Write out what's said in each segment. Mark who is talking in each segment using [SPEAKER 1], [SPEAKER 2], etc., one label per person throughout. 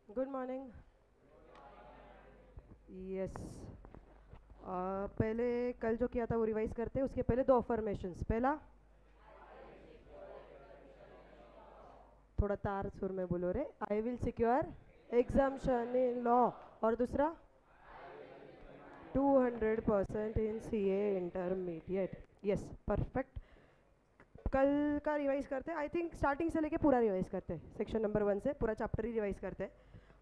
[SPEAKER 1] Good morning. Yes, पहले कल जो किया था वो रिवाइज करते हैं। उसके पहले दो अफर्मेशंस। पहला, थोड़ा तार सुर में बोलो रे। I will secure exemption in law. और दूसरा, 200% इन सीए इंटरमीडिएट। Yes, perfect. कल का रिवाइज करते हैं। आई थिंक स्टार्टिंग से लेके पूरा रिवाइज करते हैं, सेक्शन नंबर 1 से पूरा चैप्टर ही रिवाइज करते हैं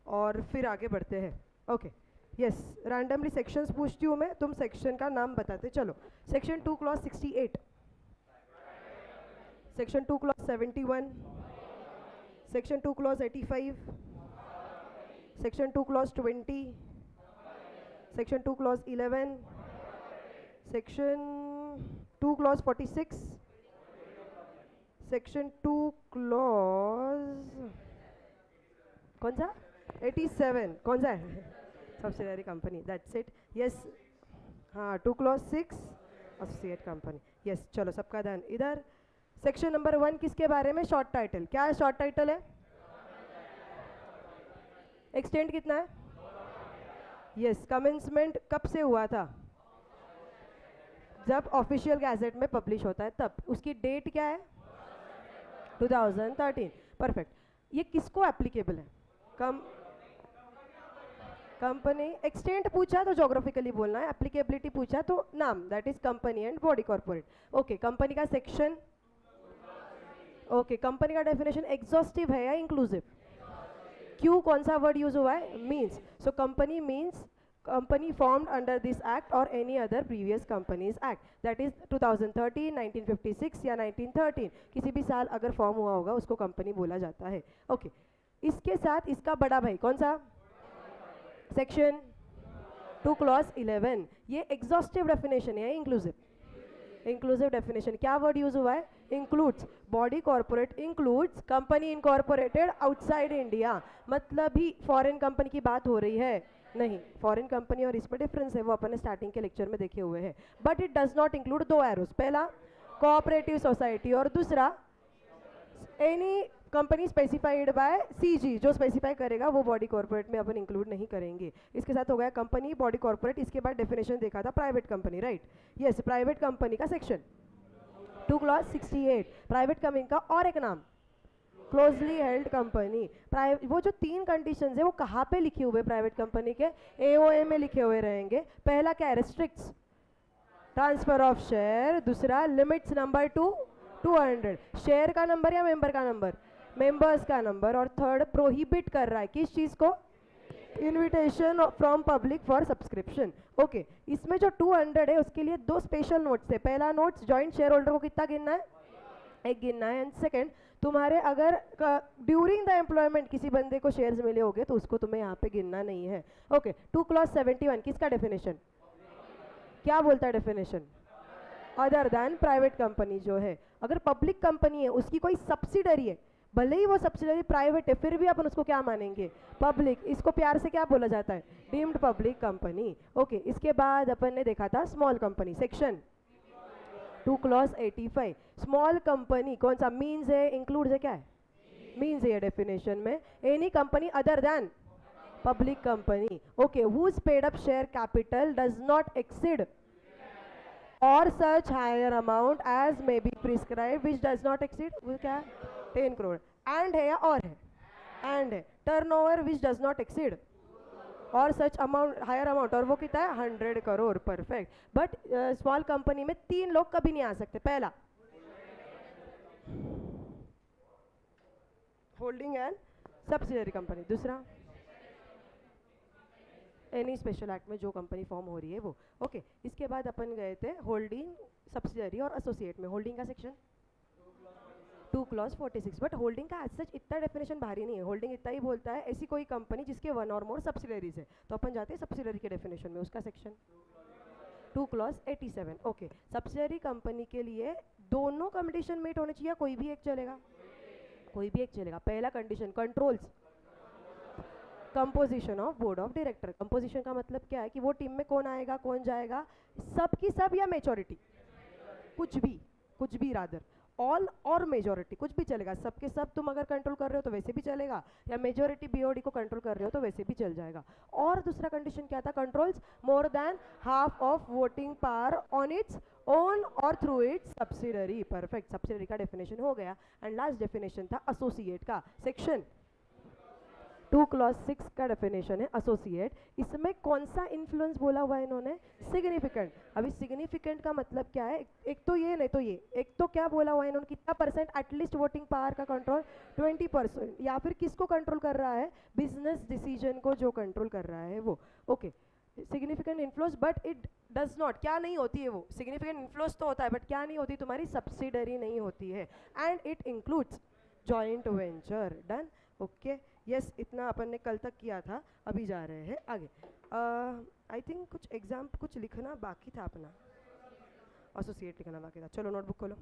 [SPEAKER 1] और फिर आगे बढ़ते हैं। Okay, yes. रैंडमली सेक्शंस पूछती हूँ मैं, तुम सेक्शन का नाम बताते चलो। Section 2 clause 68, section 2 clause 71, section 2 clause 85, section 2 clause 20, section 2 clause 11, section 2 clause 46, section 2 clause कौन सा 87, कौन सा है subsidiary company, that's it. Yes, हाँ 2 क्लॉज 6 एसोसिएट कंपनी। यस, चलो सबका ध्यान इधर। सेक्शन नंबर 1 किसके बारे में? Short title. क्या है शॉर्ट टाइटल? है एक्सटेंड कितना है? यस। कमेंसमेंट कब से हुआ था? जब ऑफिशियल गैजेट में पब्लिश होता है तब। उसकी डेट क्या है? 2013। परफेक्ट। ये किसको एप्लीकेबल है? कंपनी। एक्सटेंट पूछा तो जोग्राफिकली बोलना है, एप्लीकेबिलिटी पूछा तो नाम, that is company and body corporate. Okay, company का सेक्शन। ओके, कंपनी का डेफिनेशन एग्जॉस्टिव है या इंक्लूसिव? क्यों, कौन सा वर्ड यूज हुआ है? Means. So company means company formed under this act or any other previous companies act, that is 2013, 1956 या 1913, किसी भी साल अगर फॉर्म हुआ होगा उसको कंपनी बोला जाता है। ओके, इसके साथ इसका बड़ा भाई कौन सा? Section 2 clause 11। ये एग्जॉस्टिव डेफिनेशन है, इंक्लूसिव? Inclusive definition. क्या वर्ड यूज हुआ है? Includes. Body corporate includes company incorporated outside India. मतलब ही फॉरेन कंपनी की बात हो रही है? नहीं, फॉरेन कंपनी और इस पर डिफरेंस है, वो अपन ने स्टार्टिंग के लेक्चर में देखे हुए हैं। But it does not include दो एरोस, पहला कोऑपरेटिव सोसाइटी और दूसरा any company specified by CG. जो स्पेसिफाई करेगा वो बॉडी कॉर्पोरेट में अपन इंक्लूड नहीं करेंगे। इसके साथ हो गया कंपनी, बॉडी कॉर्पोरेट। इसके बाद डेफिनेशन देखा था private company, right? Yes, private company का सेक्शन 2 क्लॉज 68। प्राइवेट कंपनी का और एक नाम क्लोजली हेल्ड कंपनी। वो जो 3 कंडीशंस है वो कहाँ पे लिखे हुए? प्राइवेट कंपनी के एओए में लिखे हुए रहेंगे। पहला क्या है? Restricts transfer of share. दूसरा लिमिट्स नंबर 200, शेयर का नंबर या मेंबर का नंबर? मेंबर्स का नंबर। और थर्ड प्रोहिबिट कर रहा है किस चीज को? Invitation from public for subscription. Okay, इसमें जो 200 है उसके लिए 2 स्पेशल नोट्स है। पहला नोट्स, जॉइंट शेयर होल्डर को कितना गिनना है? 1 गिनना है। एंड सेकेंड, तुम्हारे अगर ड्यूरिंग द एम्प्लॉयमेंट किसी बंदे को शेयर्स मिले होंगे तो उसको तुम्हें यहाँ पे गिनना नहीं है। ओके, 2 क्लॉज 71 किसका डेफिनेशन? क्या बोलता है definition? Other than private company जो है। अगर पब्लिक कंपनी है, उसकी कोई सब्सिडरी है, भले ही वो सब्सिडरी प्राइवेट है, फिर भी अपन उसको क्या मानेंगे? पब्लिक। इसको प्यार से क्या बोला जाता है? Deemed public company. ओके, इसके बाद अपन ने देखा था small company, section 2 clause 85। Small company कौन सा? मीन्स है, इंक्लूड है, क्या है? मीन्स है डेफिनेशन में। Any company other than public company. Okay, whose paid up share capital does not exceed और such higher amount as may be prescribe which does not exceed, वो क्या है? 10 करोड़। एंड है या और है? एंड है। Turnover which does not exceed और सच अमाउंट हायर अमाउंट, और वो कितना है? 100 crore. Perfect. But small company में 3 लोग कभी नहीं आ सकते। पहला होल्डिंग एंड सब्सिडियरी कंपनी, दूसरा एनी स्पेशल एक्ट में जो कंपनी फॉर्म हो रही है वो। ओके, इसके बाद अपन गए थे होल्डिंग, सब्सिडियरी और एसोसिएट में। होल्डिंग का सेक्शन 2 क्लॉज 46। बट होल्डिंग का एज सच इतना डेफिनेशन भारी नहीं है। होल्डिंग इतना ही बोलता है ऐसी कोई कंपनी जिसके 1 और मोर सब्सिडरीज है। तो अपन जाते हैं सब्सिडरी के डेफिनेशन में, उसका section 2 clause 87। Okay, subsidiary company के लिए दोनों कंडीशन मीट होने चाहिए, कोई भी एक चलेगा? कोई भी एक चलेगा। पहला condition controls, composition of board of director. Composition का मतलब क्या है कि वो टीम में कौन आएगा, कौन जाएगा, सब की सब या मेजॉरिटी? कुछ भी, कुछ भी रादर। ऑल और मेजोरिटी, कुछ भी चलेगा, सबके सब तुम अगर कंट्रोल कर रहे हो तो वैसे भी चलेगा, या मेजोरिटी बीओडी को कंट्रोल कर रहे हो तो वैसे भी चल जाएगा। और दूसरा कंडीशन क्या था, controls more than half of voting power on its own और through its subsidiary. Perfect, subsidiary का डेफिनेशन हो गया। एंड लास्ट डेफिनेशन था एसोसिएट का, सेक्शन 2 क्लॉज 6 का डेफिनेशन है एसोसिएट। इसमें कौन सा इन्फ्लुएंस बोला हुआ है इन्होंने, सिग्निफिकेंट। अभी सिग्निफिकेंट का मतलब क्या है, एक तो ये नहीं तो ये, एक तो क्या बोला हुआ है इन्होंने, कितना परसेंट एटलीस्ट वोटिंग पावर का कंट्रोल, 20%, या फिर किसको कंट्रोल कर रहा है, बिजनेस डिसीजन को जो कंट्रोल कर रहा है वो। Okay, significant influence, but it does not, क्या नहीं होती है वो, सिग्निफिकेंट इन्फ्लुएंस तो होता है बट क्या नहीं होती, तुम्हारी सब्सिडरी नहीं होती है। And it includes joint venture. Done, okay, yes, इतना अपन ने कल तक किया था, अभी जा रहे हैं आगे। आई थिंक कुछ एग्जाम कुछ लिखना बाकी था अपना, एसोसिएट लिखना बाकी था। चलो नोटबुक खोलो।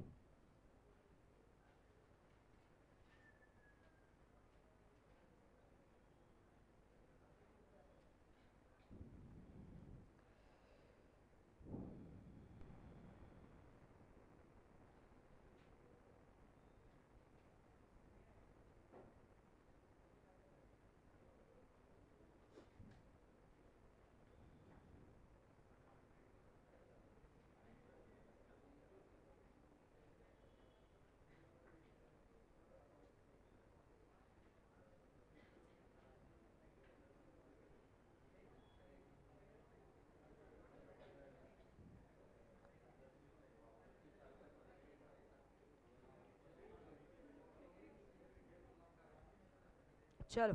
[SPEAKER 1] चलो,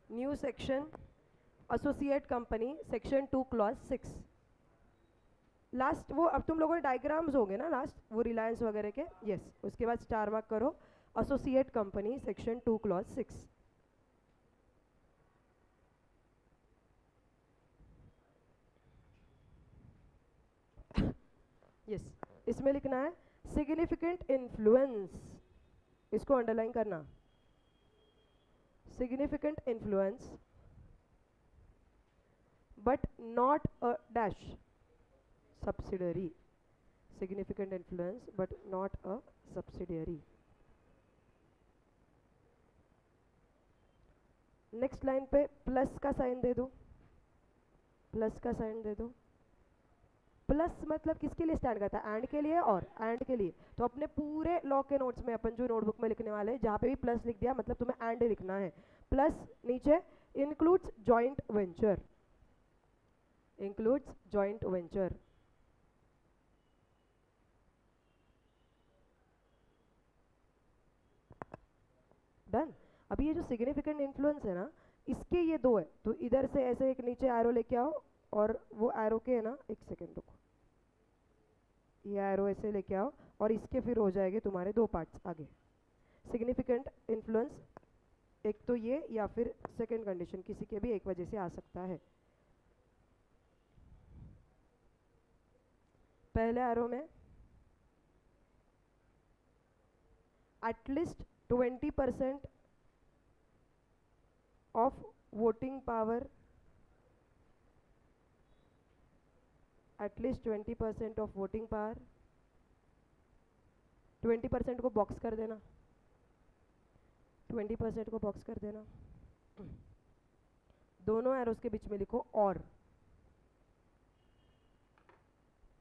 [SPEAKER 1] new section associate company, section 2 clause 6। Last वो अब तुम लोगों ने डायग्राम्स होंगे ना लास्ट, वो रिलायंस वगैरह के, यस, उसके बाद स्टार मार्क करो, associate company section 2 clause 6। Yes, इसमें लिखना है सिग्निफिकेंट इन्फ्लुएंस, इसको अंडरलाइन करना, significant influence but not a dash subsidiary, significant influence but not a subsidiary। Next line पे प्लस का साइन दे दो, प्लस का साइन दे दो। प्लस मतलब किसके लिए स्टैंड करता है, एंड के लिए और एंड के लिए। तो अपने पूरे लॉ के नोट्स में अपन जो नोटबुक में लिखने वाले हैं, जहाँ पे भी प्लस लिख दिया मतलब तुम्हें एंड लिखना है। प्लस नीचे includes joint venture, includes joint venture. Done. अभी ये जो सिग्निफिकेंट इन्फ्लुएंस है ना, इसके ये दो है, तो इधर से ऐसे एक नीचे एरो लेके आओ, और वो एरो के है ना, एक सेकेंड रुको, ये एरो ऐसे लेके आओ, और इसके फिर हो जाएंगे तुम्हारे दो पार्ट्स आगे। सिग्निफिकेंट इन्फ्लुएंस, एक तो ये, या फिर सेकंड कंडीशन, किसी के भी एक वजह से आ सकता है। पहले एरो में at least 20% of voting power, at least 20% of voting power, 20% को बॉक्स कर देना, 20% को बॉक्स कर देना। दोनों एरोस के बीच में लिखो और,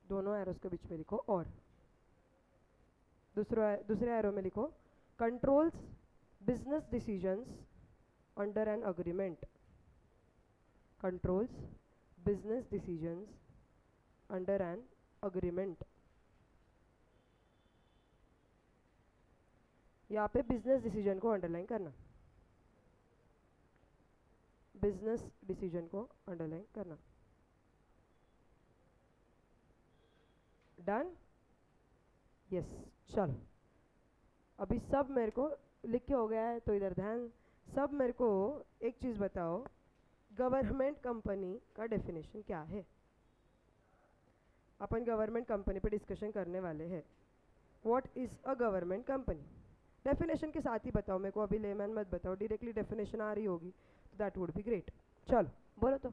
[SPEAKER 1] दोनों एरोस के बीच में लिखो और। दूसरे एरो में लिखो controls business decisions under an agreement, controls business decisions under an agreement. यहाँ पे बिजनेस डिसीजन को अंडरलाइन करना, बिजनेस डिसीजन को अंडरलाइन करना। Done, yes. चलो, अभी सब मेरे को लिख के हो गया है, तो इधर ध्यान। सब मेरे को एक चीज़ बताओ, गवर्नमेंट कंपनी का डेफिनेशन क्या है। अपन गवर्नमेंट कंपनी पे डिस्कशन करने वाले हैं। What is a government company, definition के साथ ही बताओ मेरे को, अभी लेमैन मत बताओ, डायरेक्टली डेफिनेशन आ रही होगी तो दैट वुड बी ग्रेट। चलो बोलो तो।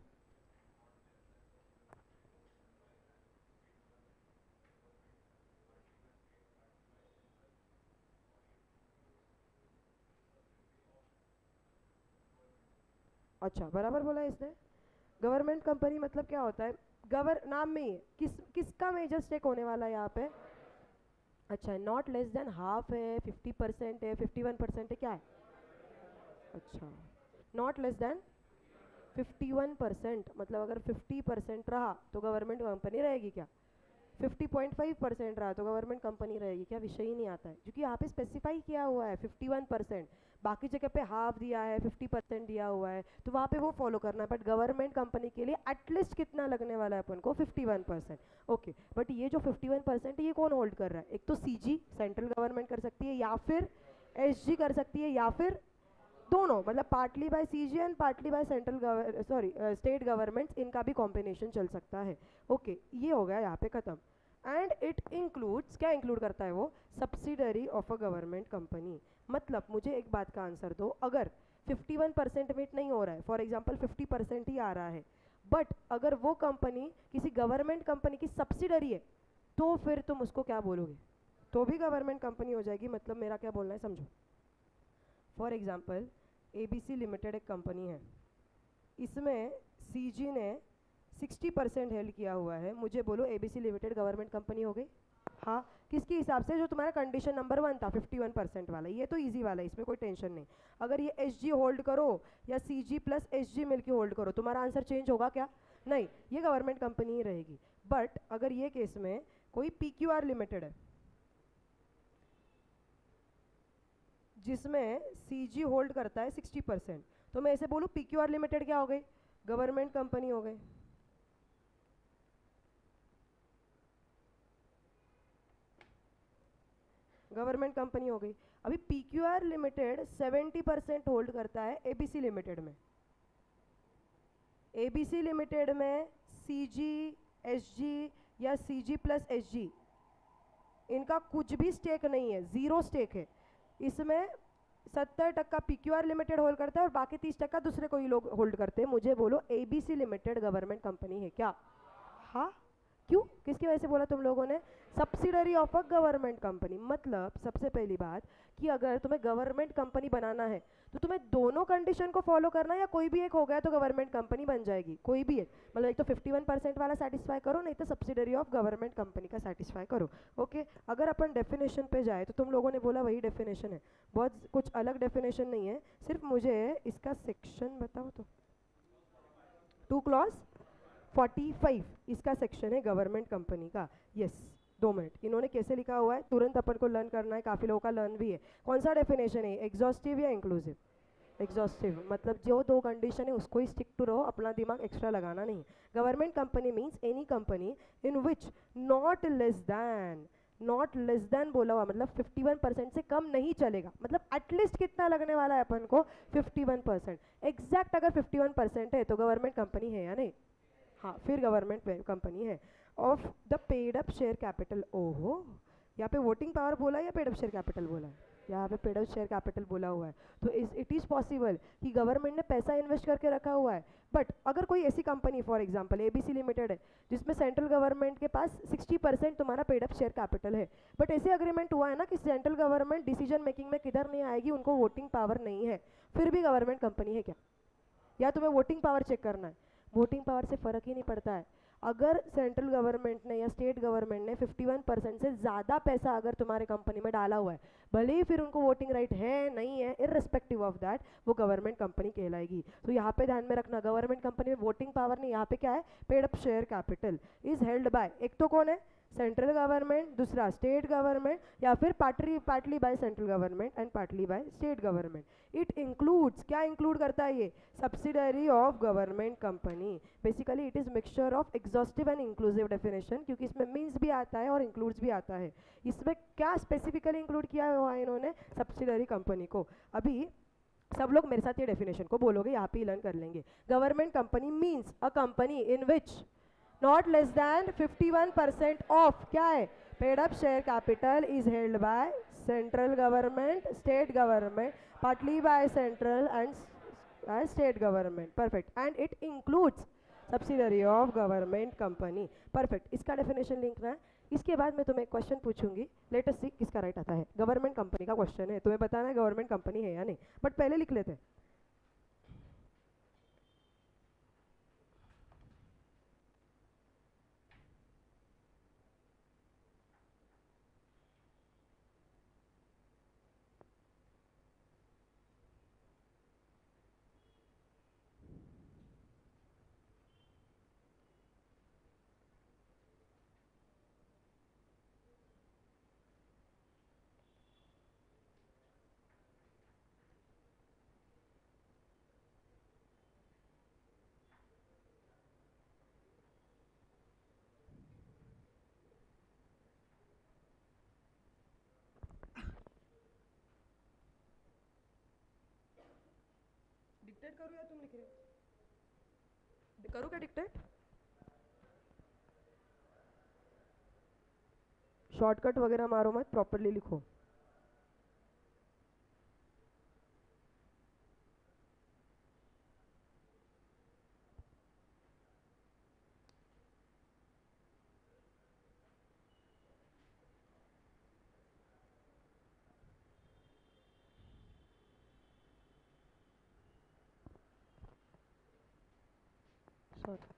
[SPEAKER 1] अच्छा बराबर बोला इसने। गवर्नमेंट कंपनी मतलब क्या होता है, नाम में ही है, किसका मेजर स्टेक होने वाला है यहाँ पे। अच्छा, नॉट लेस देन हाफ है, 50% है, 51% है, क्या है। अच्छा, नॉट लेस देन 51%, मतलब अगर 50% रहा तो गवर्नमेंट कंपनी रहेगी क्या, 50.5% रहा तो गवर्नमेंट कंपनी रहेगी क्या, विषय ही नहीं आता है, क्योंकि यहाँ पे स्पेसिफाई किया हुआ है 51%, बाकी जगह पे हाफ दिया है, 50% दिया हुआ है, तो वहाँ पे वो फॉलो करना है, बट गवर्नमेंट कंपनी के लिए एटलीस्ट कितना लगने वाला है अपन को, 51%। ओके, बट ये जो 51% है ये कौन होल्ड कर रहा है, एक तो सीजी सेंट्रल गवर्नमेंट कर सकती है, या फिर एसजी कर सकती है, या फिर दोनों, मतलब partly bye CG and partly by central state government, इनका भी कॉम्बिनेशन चल सकता है। ओके, ये हो गया यहाँ पे खत्म। एंड इट इंक्लूड्स, क्या इंक्लूड करता है वो, subsidiary of a government company. मतलब मुझे एक बात का आंसर दो, अगर 51% मीट नहीं हो रहा है, फॉर एग्जांपल 50% ही आ रहा है, बट अगर वो कंपनी किसी गवर्नमेंट कंपनी की सब्सिडरी है, तो फिर तुम उसको क्या बोलोगे, तो भी गवर्नमेंट कंपनी हो जाएगी। मतलब मेरा क्या बोलना है समझो। फॉर एग्जांपल एबीसी लिमिटेड एक कंपनी है, इसमें सीजी ने 60% हेल्ड किया हुआ है, मुझे बोलो एबीसी लिमिटेड गवर्नमेंट कंपनी हो गई। हाँ, किसके हिसाब से, जो तुम्हारा कंडीशन नंबर 1 था 51% वाला, ये तो इजी वाला है, इसमें कोई टेंशन नहीं। अगर ये एसजी होल्ड करो या सीजी प्लस एसजी मिलके होल्ड करो, तुम्हारा आंसर चेंज होगा क्या, नहीं, ये गवर्नमेंट कंपनी ही रहेगी। बट अगर ये केस में कोई पीक्यूआर लिमिटेड है जिसमें सीजी होल्ड करता है 60%, तो मैं ऐसे बोलूँ पीक्यूआर लिमिटेड क्या हो गई, गवर्नमेंट कंपनी हो गई। गवर्नमेंट कंपनी हो गई। अभी पीक्यूआर लिमिटेड 70% होल्ड करता है एबीसी लिमिटेड में, एबीसी लिमिटेड में सीजी, एसजी या सीजी प्लस एसजी, इनका कुछ भी स्टेक नहीं है, जीरो स्टेक है। इसमें 70% पीक्यूआर लिमिटेड होल्ड करता है और बाकी 30% दूसरे कोई लोग होल्ड करते हैं। मुझे बोलो एबीसी लिमिटेड गवर्नमेंट कंपनी है क्या। हाँ, क्यों, किसकी वजह से बोला तुम लोगों ने, subsidiary of a government company. मतलब सबसे पहली बात कि अगर तुम्हें गवर्नमेंट कंपनी बनाना है तो तुम्हें दोनों कंडीशन को फॉलो करना है, या कोई भी एक हो गया तो गवर्नमेंट कंपनी बन जाएगी, कोई भी एक, मतलब एक तो 51% वाला सेटिस्फाई करो, नहीं तो सब्सिडरी ऑफ गवर्नमेंट कंपनी का सेटिस्फाई करो। ओके, अगर अपन डेफिनेशन पे जाए तो तुम लोगों ने बोला वही डेफिनेशन है, बहुत कुछ अलग डेफिनेशन नहीं है, सिर्फ मुझे इसका सेक्शन बताओ तो। 2 क्लॉज 45 इसका सेक्शन है गवर्नमेंट कंपनी का। यस, 2 मिनट, इन्होंने कैसे लिखा हुआ है तुरंत अपन को लर्न करना है, काफ़ी लोगों का लर्न भी है। कौन सा डेफिनेशन है, एग्जॉस्टिव या इंक्लूसिव, एग्जॉस्टिव, मतलब जो 2 कंडीशन है उसको ही स्टिक टू रहो, अपना दिमाग एक्स्ट्रा लगाना नहीं। Government company means any company in which not less than बोला हुआ, मतलब 51% से कम नहीं चलेगा, मतलब एटलीस्ट कितना लगने वाला है अपन को, 51%। एग्जैक्ट अगर 51% है तो गवर्नमेंट कंपनी है या नहीं, हाँ, फिर गवर्नमेंट कंपनी है। Of the paid up share capital, ओहो, यहाँ पे वोटिंग पावर बोला है या पेड अप शेयर कैपिटल बोला है, यहाँ पे पेड अप शेयर कैपिटल बोला हुआ है। तो इट इज़ पॉसिबल कि गवर्नमेंट ने पैसा इन्वेस्ट करके रखा हुआ है, बट अगर कोई ऐसी company for example ABC limited है जिसमें सेंट्रल गवर्नमेंट के पास 60% तुम्हारा पेड अप शेयर कैपिटल है, बट ऐसे अग्रीमेंट हुआ है ना कि सेंट्रल गवर्नमेंट डिसीजन मेकिंग में किधर नहीं आएगी, उनको वोटिंग पावर नहीं है, फिर भी गवर्नमेंट कंपनी है क्या, या तुम्हें वोटिंग पावर चेक करना है, वोटिंग पावर से फ़र्क ही नहीं पड़ता है। अगर सेंट्रल गवर्नमेंट ने या स्टेट गवर्नमेंट ने 51% से ज़्यादा पैसा अगर तुम्हारे कंपनी में डाला हुआ है, भले ही फिर उनको वोटिंग राइट है नहीं है, इररिस्पेक्टिव ऑफ दैट वो गवर्नमेंट कंपनी कहलाएगी। तो यहाँ पे ध्यान में रखना, गवर्नमेंट कंपनी में वोटिंग पावर नहीं, यहाँ पे क्या है, paid up share capital is held by, एक तो कौन है, सेंट्रल गवर्नमेंट, दूसरा स्टेट गवर्नमेंट, या फिर partly by central government and partly by state government. It includes, क्या इंक्लूड करता है ये, subsidiary of government company. Basically it is mixture of exhaustive and inclusive definition, क्योंकि इसमें मीन्स भी आता है और इंक्लूड्स भी आता है। इसमें क्या स्पेसिफिकली इंक्लूड किया हुआ है इन्होंने, सब्सिडरी कंपनी को। अभी सब लोग मेरे साथ ये डेफिनेशन को बोलोगे, यहाँ पे लर्न कर लेंगे। Government company means a company in which not less than 51% of क्या है, paid up share capital is held by central government, state government, partly by central and state government. Perfect. And it includes subsidiary of government company. Perfect. इसका definition लिखना है। इसके बाद मैं तुम्हें question पूछूंगी, लेट अस सी किसका राइट आता है। गवर्नमेंट कंपनी का क्वेश्चन है, तुम्हें बताना है गवर्नमेंट कंपनी है या नहीं, बट पहले लिख लेते हैं। डिक्टेट करूँ या तुम लिख रहे हो? करूँ क्या डिक्टेट? शॉर्टकट वगैरह मारो मत, प्रॉपरली लिखो. सॉरी.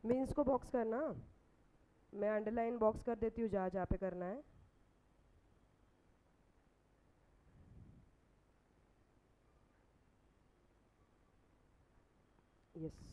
[SPEAKER 1] मीन्स को बॉक्स करना. मैं अंडरलाइन बॉक्स कर देती हूँ जहाँ जहाँ पे करना है. यस.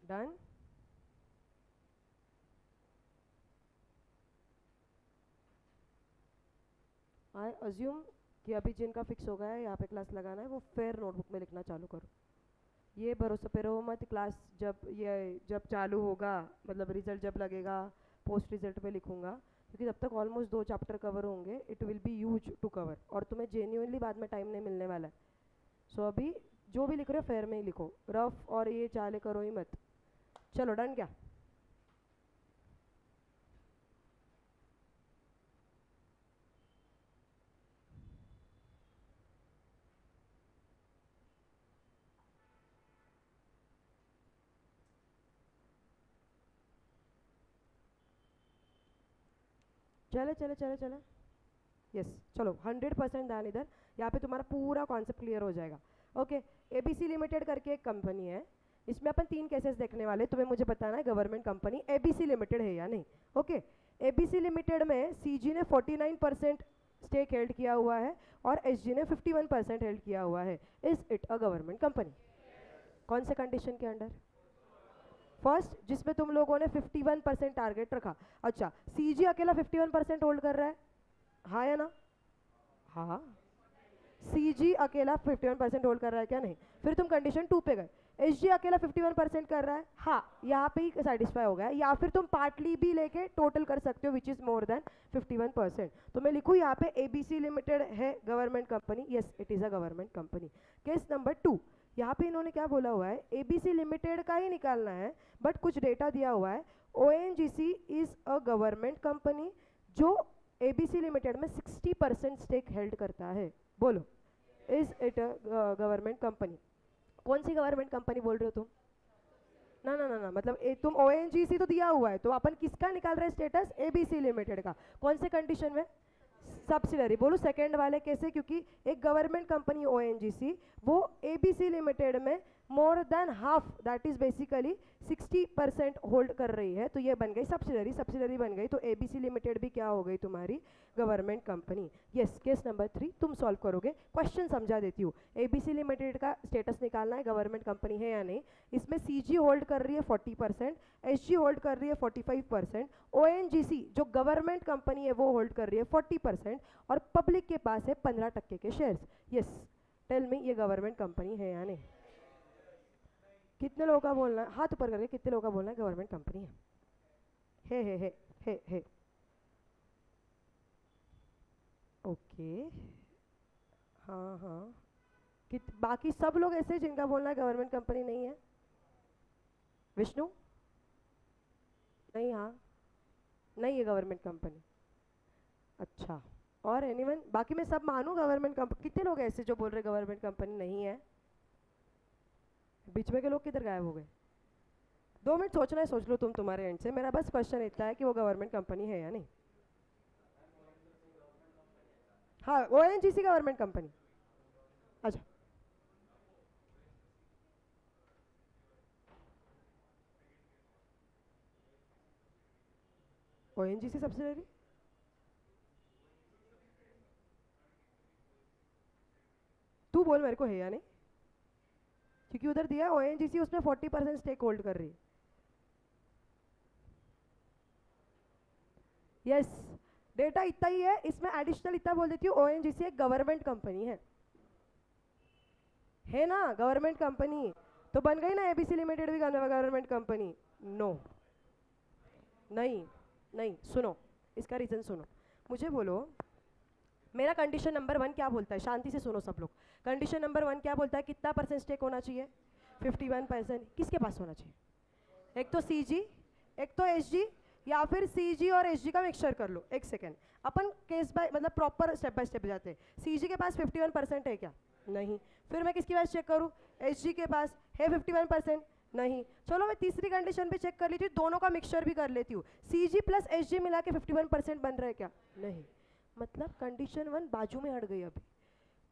[SPEAKER 1] डन. आई अज्यूम कि अभी जिनका फिक्स हो गया है यहाँ पे क्लास लगाना है वो फिर नोटबुक में लिखना चालू करो. ये भरोसे पे रहो मत, क्लास जब चालू होगा, मतलब रिजल्ट जब लगेगा पोस्ट रिजल्ट पे लिखूंगा, क्योंकि तब तक ऑलमोस्ट 2 चैप्टर कवर होंगे. It will be huge to cover और तुम्हें जेन्युइनली बाद में टाइम नहीं मिलने वाला है. सो अभी जो भी लिख रहे हो फेयर में ही लिखो, रफ और ये चाले करो ही मत. चलो डन क्या? चले चले चले चले. यस चलो 100% ध्यान इधर. यहाँ पे तुम्हारा पूरा कॉन्सेप्ट क्लियर हो जाएगा. ओके. एबीसी लिमिटेड करके एक कंपनी है. इसमें अपन 3 केसेस देखने वाले. तुम्हें मुझे बताना है गवर्नमेंट कंपनी एबीसी लिमिटेड है या नहीं. ओके. एबीसी लिमिटेड में सीजी ने 49% स्टेक हेल्ड किया हुआ है और एसजी ने 51% हेल्ड किया हुआ है. Is it a government company? कौन से कंडीशन के अंडर? फर्स्ट, जिसमें तुम लोगों ने 51% टारगेट रखा. अच्छा, सीजी अकेला 51% होल्ड कर रहा है, हाँ या ना? हाँ. सीजी अकेला 51% होल्ड कर रहा है क्या? नहीं. फिर तुम कंडीशन 2 पे गए. एसजी अकेला 51% कर रहा है, हाँ, यहाँ पे ही सेटिस्फाई हो गया. या फिर तुम पार्टली भी लेके टोटल कर सकते हो विच इज मोर देन 51%. तो मैं लिखूँ यहाँ पे एबीसी लिमिटेड है government company. Yes, it is a government company. Case number 2. यहाँ पे इन्होंने क्या बोला हुआ है, एबीसी लिमिटेड का ही निकालना है बट कुछ डेटा दिया हुआ है. ONGC is a government company जो एबीसी लिमिटेड में 60% स्टेक हेल्ड करता है. बोलो, is it a government company? कौन सी गवर्नमेंट कंपनी बोल रहे हो तुम? ना ना ना ना, मतलब तुम ओएनजीसी तो दिया हुआ है, तो अपन किसका निकाल रहे हैं स्टेटस? एबीसी लिमिटेड का. कौन से कंडीशन में? सब्सिडरी. बोलो सेकंड वाले कैसे? क्योंकि एक गवर्नमेंट कंपनी ओएनजीसी वो एबीसी लिमिटेड में मोर than half, that is basically 60% hold कर रही है, तो ये बन गई सब्सिडरी. सब्सिडरी बन गई तो एबीसी लिमिटेड भी क्या हो गई तुम्हारी? Government company. Yes. Case number 3 तुम सॉल्व करोगे. क्वेश्चन समझा देती हूँ. एबीसी लिमिटेड का स्टेटस निकालना है, गवर्नमेंट कंपनी है या नहीं. इसमें सीजी होल्ड कर रही है 40%, एसजी होल्ड कर रही है 45%, ओएनजीसी जो गवर्नमेंट कंपनी है वो होल्ड कर रही है 40% और पब्लिक के पास है 15% के शेयर्स. यस, टेल मी ये गवर्नमेंट कंपनी है या नहीं? कितने लोगों का बोलना है? हाथ ऊपर करके कितने लोगों का बोलना है गवर्नमेंट कंपनी है? हे. ओके. हाँ हाँ. बाकी सब लोग ऐसे जिनका बोलना है गवर्नमेंट कंपनी नहीं है? विष्णु? नहीं. हाँ, नहीं है गवर्नमेंट कंपनी. अच्छा. और एनीवन? बाकी मैं सब मानूं गवर्नमेंट कंपनी. कितने लोग ऐसे जो बोल रहे गवर्नमेंट कंपनी नहीं है? बीच में के लोग किधर गायब हो गए? 2 मिनट सोचना है, सोच लो तुम तुम्हारे एंड से. मेरा बस क्वेश्चन इतना है कि वो गवर्नमेंट कंपनी है या नहीं. हाँ ONGC गवर्नमेंट कंपनी। अच्छा ONGC सब्सिडरी, तू बोल मेरे को है या नहीं, क्योंकि उधर दिया है ONGC उसमें 40% स्टेक होल्ड कर रही है। यस डेटा इतना ही है, इसमें एडिशनल इतना बोल देती हूँ, ONGC एक गवर्नमेंट कंपनी है ना, गवर्नमेंट कंपनी तो बन गई ना ABC लिमिटेड भी गवर्नमेंट कंपनी। नो नहीं नहीं, सुनो इसका रीजन सुनो, मुझे बोलो मेरा कंडीशन नंबर 1 क्या बोलता है, शांति से सुनो सब लोग। कंडीशन नंबर 1 क्या बोलता है, कितना परसेंट स्टेक होना चाहिए, 51%। किसके पास होना चाहिए, एक तो CG एक तो SG, या फिर CG और SG का मिक्सचर कर लो। एक सेकेंड, अपन केस बाय मतलब प्रॉपर स्टेप बाय स्टेप जाते हैं। CG के पास 51% है क्या, नहीं, फिर मैं किसके पास चेक करूँ, SG के पास है 51%, नहीं, चलो मैं तीसरी कंडीशन भी चेक कर लेती हूँ, दोनों का मिक्सचर भी कर लेती हूँ, CG प्लस SG मिला के 51% बन रहा है क्या, नहीं, मतलब कंडीशन 1 बाजू में हट गई। अभी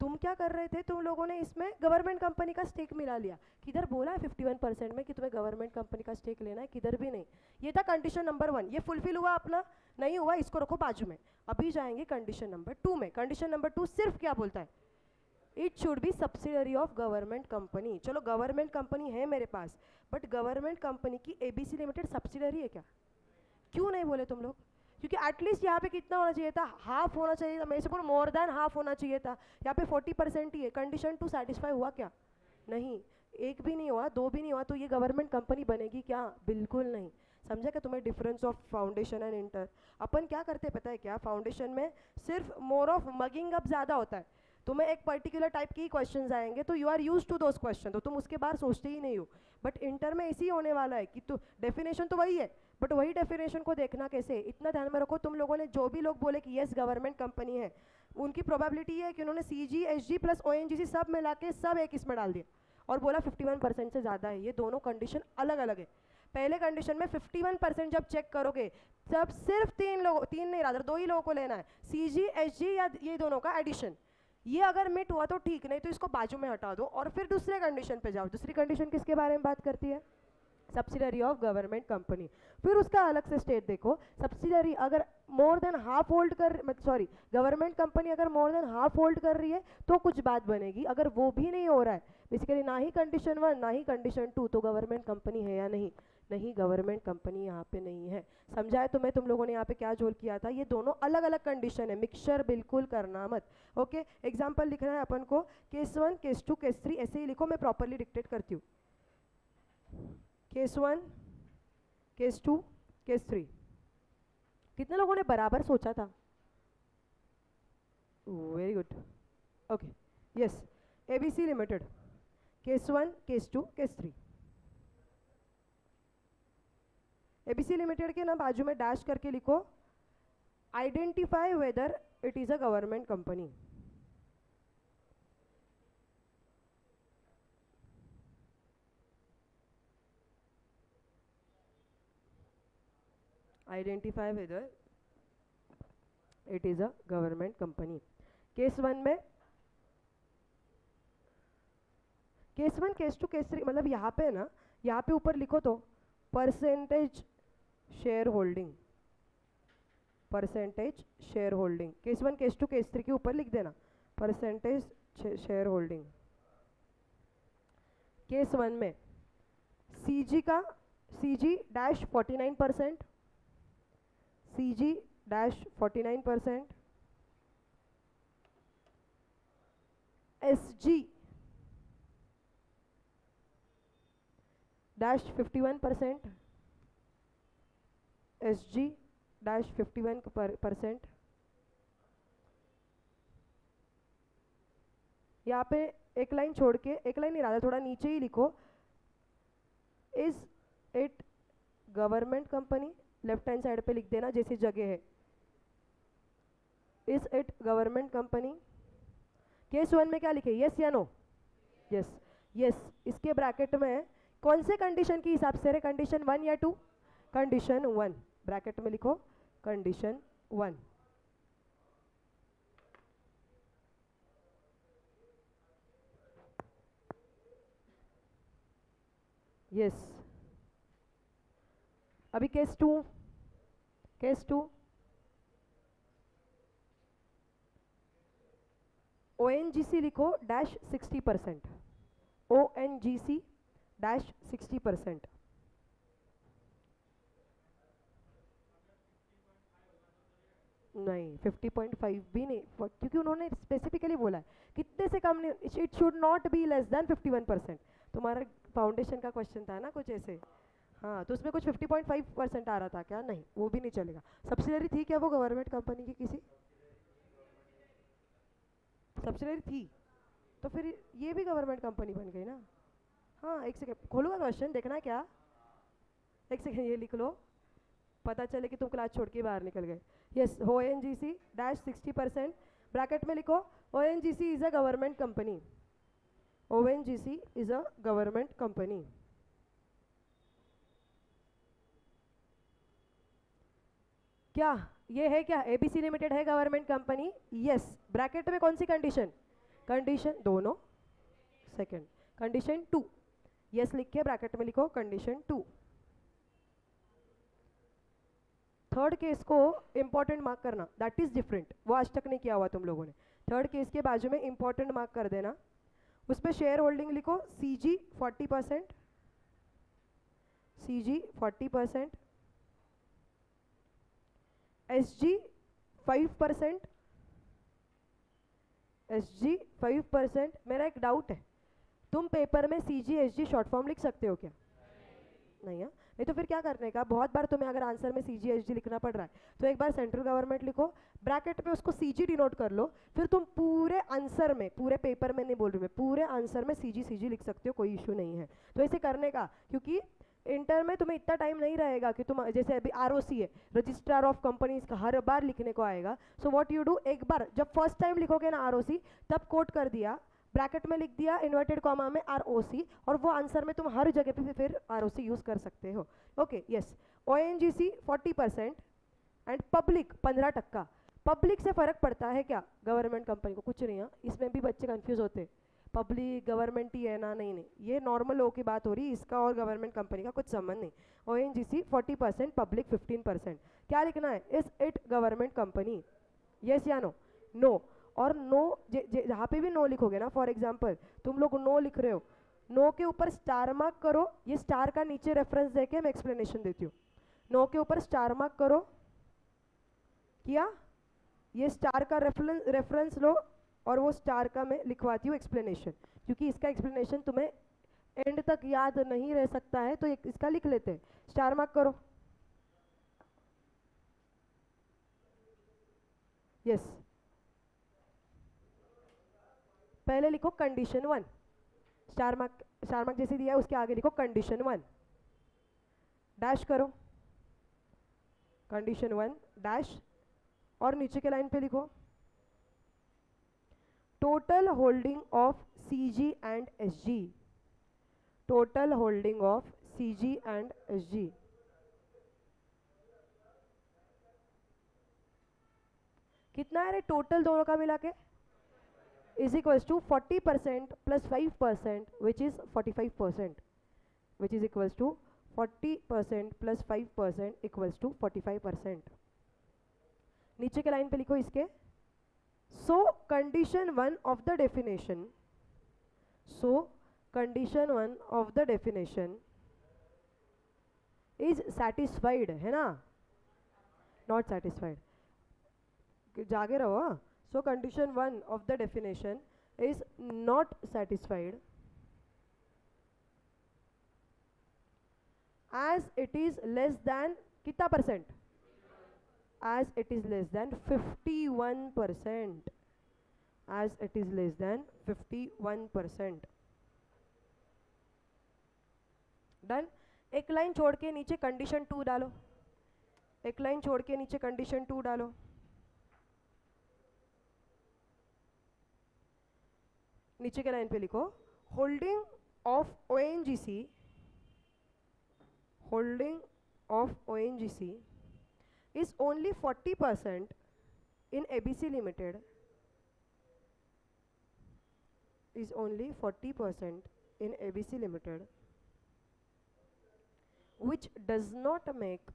[SPEAKER 1] तुम क्या कर रहे थे, तुम लोगों ने इसमें गवर्नमेंट कंपनी का स्टेक मिला लिया, किधर बोला है 51% में कि तुम्हें गवर्नमेंट कंपनी का स्टेक लेना है, किधर भी नहीं। ये था कंडीशन नंबर 1, ये फुलफिल हुआ अपना, नहीं हुआ इसको रखो बाजू में। अभी जाएंगे कंडीशन नंबर 2 में। कंडीशन नंबर 2 सिर्फ क्या बोलता है, it should be subsidiary of government company. चलो गवर्नमेंट कंपनी है मेरे पास, बट गवर्नमेंट कंपनी की ABC लिमिटेड सब्सिडरी है क्या, क्यों नहीं बोले तुम लोग, क्योंकि एटलीस्ट यहाँ पे कितना होना चाहिए था, हाफ होना चाहिए था, मेरे से बोलो मोर देन हाफ होना चाहिए था, यहाँ पे 40% ही है। कंडीशन 2 सेटिस्फाई हुआ क्या, नहीं, एक भी नहीं हुआ, 2 भी नहीं हुआ, तो ये गवर्नमेंट कंपनी बनेगी क्या, बिल्कुल नहीं। समझा क्या तुम्हें difference of foundation and inter. अपन क्या करते हैं पता है क्या, फाउंडेशन में सिर्फ मोर ऑफ मगिंग अप ज़्यादा होता है, तुम्हें एक पर्टिकुलर टाइप की क्वेश्चंस आएंगे तो you are use to those question, तो तुम उसके बारे सोचते ही नहीं हो। बट इंटर में इसी होने वाला है कि तो डेफिनेशन तो वही है, बट वही डेफिनेशन को देखना कैसे, इतना ध्यान में रखो। तुम लोगों ने जो भी लोग बोले कि यस गवर्नमेंट कंपनी है, उनकी प्रोबेबिलिटी है कि उन्होंने CG SG प्लस ONGC सब मिला के सब एक इसमें डाल दिया और बोला 51% से ज़्यादा है। ये दोनों कंडीशन अलग अलग है। पहले कंडीशन में 51% जब चेक करोगे तब सिर्फ 3 नहीं रादर 2 ही लोगों को लेना है, CG SG या ये दोनों का एडिशन। ये अगर मिट हुआ तो ठीक, नहीं तो इसको बाजू में हटा दो और फिर दूसरे कंडीशन पे जाओ। दूसरी कंडीशन किसके बारे में बात करती है, सब्सिडरी ऑफ गवर्नमेंट कंपनी। फिर उसका अलग से स्टेट देखो, सब्सिडरी अगर मोर देन हाफ होल्ड कर, सॉरी गवर्नमेंट कंपनी अगर मोर देन हाफ होल्ड कर रही है तो कुछ बात बनेगी, अगर वो भी नहीं हो रहा है, बेसिकली ना ही कंडीशन 1 ना ही कंडीशन 2, तो गवर्नमेंट कंपनी है या नहीं, नहीं गवर्नमेंट कंपनी यहाँ पे नहीं है। समझा है तुम्हें, तुम लोगों ने यहाँ पे क्या जोल किया था, ये दोनों अलग अलग कंडीशन है, मिक्सचर बिल्कुल करना मत। ओके एग्जाम्पल लिखना है अपन को, केस 1 केस 2 केस 3 ऐसे ही लिखो, मैं प्रॉपरली डिक्टेट करती हूँ। केस 1 केस 2 केस 3, कितने लोगों ने बराबर सोचा था, very good, okay yes. ABC limited case 1 case 2 case 3, ABC limited के ना बाजू में डैश करके लिखो, identify whether it is a government company. Identify whether it is a government company. Case 1 में, केस 1 केस 2 केस 3, मतलब यहाँ पे ना, यहाँ पे ऊपर लिखो तो percentage share holding, percentage share holding. Case 1 case 2 case 3 के ऊपर लिख देना परसेंटेज शेयर होल्डिंग। केस 1 में CG का CG dash 49%, CG dash 49%, SG dash 51%, SG dash 51%। यहाँ पे एक लाइन छोड़ के, एक लाइन नहीं रहा, थोड़ा नीचे ही लिखो, is it government company, left hand side पे लिख देना जैसी जगह है, is it government company. Case 1 में क्या लिखे, यस या नो, यस यस। इसके ब्रैकेट में कौन से कंडीशन के हिसाब से, कंडीशन 1 या 2, कंडीशन 1, ब्रैकेट में लिखो कंडीशन 1। यस अभी केस टू ONGC लिखो डैश 60%, ONGC डैश 60%। नहीं 50.5 भी नहीं, क्योंकि उन्होंने स्पेसिफिकली बोला है कितने से कम नहीं, it should not be less than 51%। तुम्हारा फाउंडेशन का क्वेश्चन था ना कुछ ऐसे, हाँ तो उसमें कुछ 50.5% आ रहा था क्या? नहीं वो भी नहीं चलेगा। सब्सिडरी थी क्या वो गवर्नमेंट कंपनी की किसी? सब्सिडरी थी तो फिर ये भी गवर्नमेंट कंपनी बन गई ना। हाँ एक सेकेंड खोलूंगा क्वेश्चन, देखना है क्या? एक सेकेंड ये लिख लो, पता चले कि तुम क्लास छोड़ के बाहर निकल गए। यस ONGC डैश 60%, ब्रैकेट में लिखो ONGC is a government company, ONGC is a government company. क्या ये है क्या? ABC लिमिटेड है गवर्नमेंट कंपनी? यस। ब्रैकेट में कौन सी कंडीशन? कंडीशन दोनों, सेकंड कंडीशन 2, यस लिख के ब्रैकेट में लिखो कंडीशन 2। थर्ड केस को इंपॉर्टेंट मार्क करना, दैट इज डिफरेंट, वो आज तक नहीं किया हुआ तुम लोगों ने। थर्ड केस के बाजू में इंपॉर्टेंट मार्क कर देना, उसमें शेयर होल्डिंग लिखो CG 40%, CG 40%, SG 5%, SG 5%। मेरा एक डाउट है, तुम पेपर में CG SG शॉर्ट फॉर्म लिख सकते हो क्या? नहीं है, नहीं तो फिर क्या करने का, बहुत बार तुम्हें अगर आंसर में CG SG लिखना पड़ रहा है तो एक बार सेंट्रल गवर्नमेंट लिखो, ब्रैकेट में उसको CG डिनोट कर लो, फिर तुम पूरे आंसर में, पूरे पेपर में नहीं बोल रही मैं, पूरे आंसर में CG CG लिख सकते हो, कोई इशू नहीं है। तो ऐसे करने का, क्योंकि इंटर में तुम्हें इतना टाइम नहीं रहेगा कि तुम, जैसे अभी ROC है, रजिस्ट्रार ऑफ कंपनीज का, हर बार लिखने को आएगा। सो व्हाट यू डू, एक बार जब फर्स्ट टाइम लिखोगे ना ROC, तब कोट कर दिया, ब्रैकेट में लिख दिया इन्वर्टेड कॉमा में ROC, और वो आंसर में तुम हर जगह पे फिर ROC यूज कर सकते हो। Okay yes, ONGC 40% and public 15%। Public से फर्क पड़ता है क्या गवर्नमेंट कंपनी को? कुछ नहीं है, इसमें भी बच्चे कंफ्यूज होते, पब्लिक गवर्नमेंट ही है ना, नहीं नहीं, ये नॉर्मल लो की बात हो रही, इसका और गवर्नमेंट कंपनी का कुछ संबंध नहीं। ONGC 40%, public 15%। क्या लिखना है? Is it government company? Yes या नो? नो। और नो जहाँ पे भी नो लिखोगे ना, फॉर एग्जाम्पल तुम लोग नो लिख रहे हो, नो के ऊपर स्टार मार्क करो, ये स्टार का नीचे रेफरेंस देके मैं एक्सप्लेनेशन देती हूँ। नो के ऊपर स्टार मार्क करो, किया, ये स्टार का रेफरेंस लो, और वो स्टार का मैं लिखवाती हूँ एक्सप्लेनेशन, क्योंकि इसका एक्सप्लेनेशन तुम्हें एंड तक याद नहीं रह सकता है, तो इसका लिख लेते हैं। स्टार मार्क करो, यस। पहले लिखो कंडीशन 1, स्टार मार्क जैसे दिया है उसके आगे लिखो कंडीशन 1, डैश करो, कंडीशन 1 डैश, और नीचे के लाइन पे लिखो total holding of CG and SG, total holding of CG and SG। कितना है रे टोटल दोनों का मिला के? Is equals to 40% plus 5% which is 45%, which is equals to 40% plus 5% equals to 45%। नीचे के लाइन पे लिखो इसके, so condition 1 of the definition, so condition 1 of the definition is satisfied, है ना? नॉट सेटिस्फाइड, जागे रहो। सो condition 1 of the definition is not satisfied as it is less than कितना percent? as it is less than 51%, as it is less than 51%। Done. एक line छोड़ के नीचे condition 2 डालो, एक लाइन छोड़ के नीचे कंडीशन 2 डालो, नीचे के लाइन पे लिखो holding of ONGC, holding of ONGC is only 40% in ABC Limited, is only 40% in ABC Limited, which does not make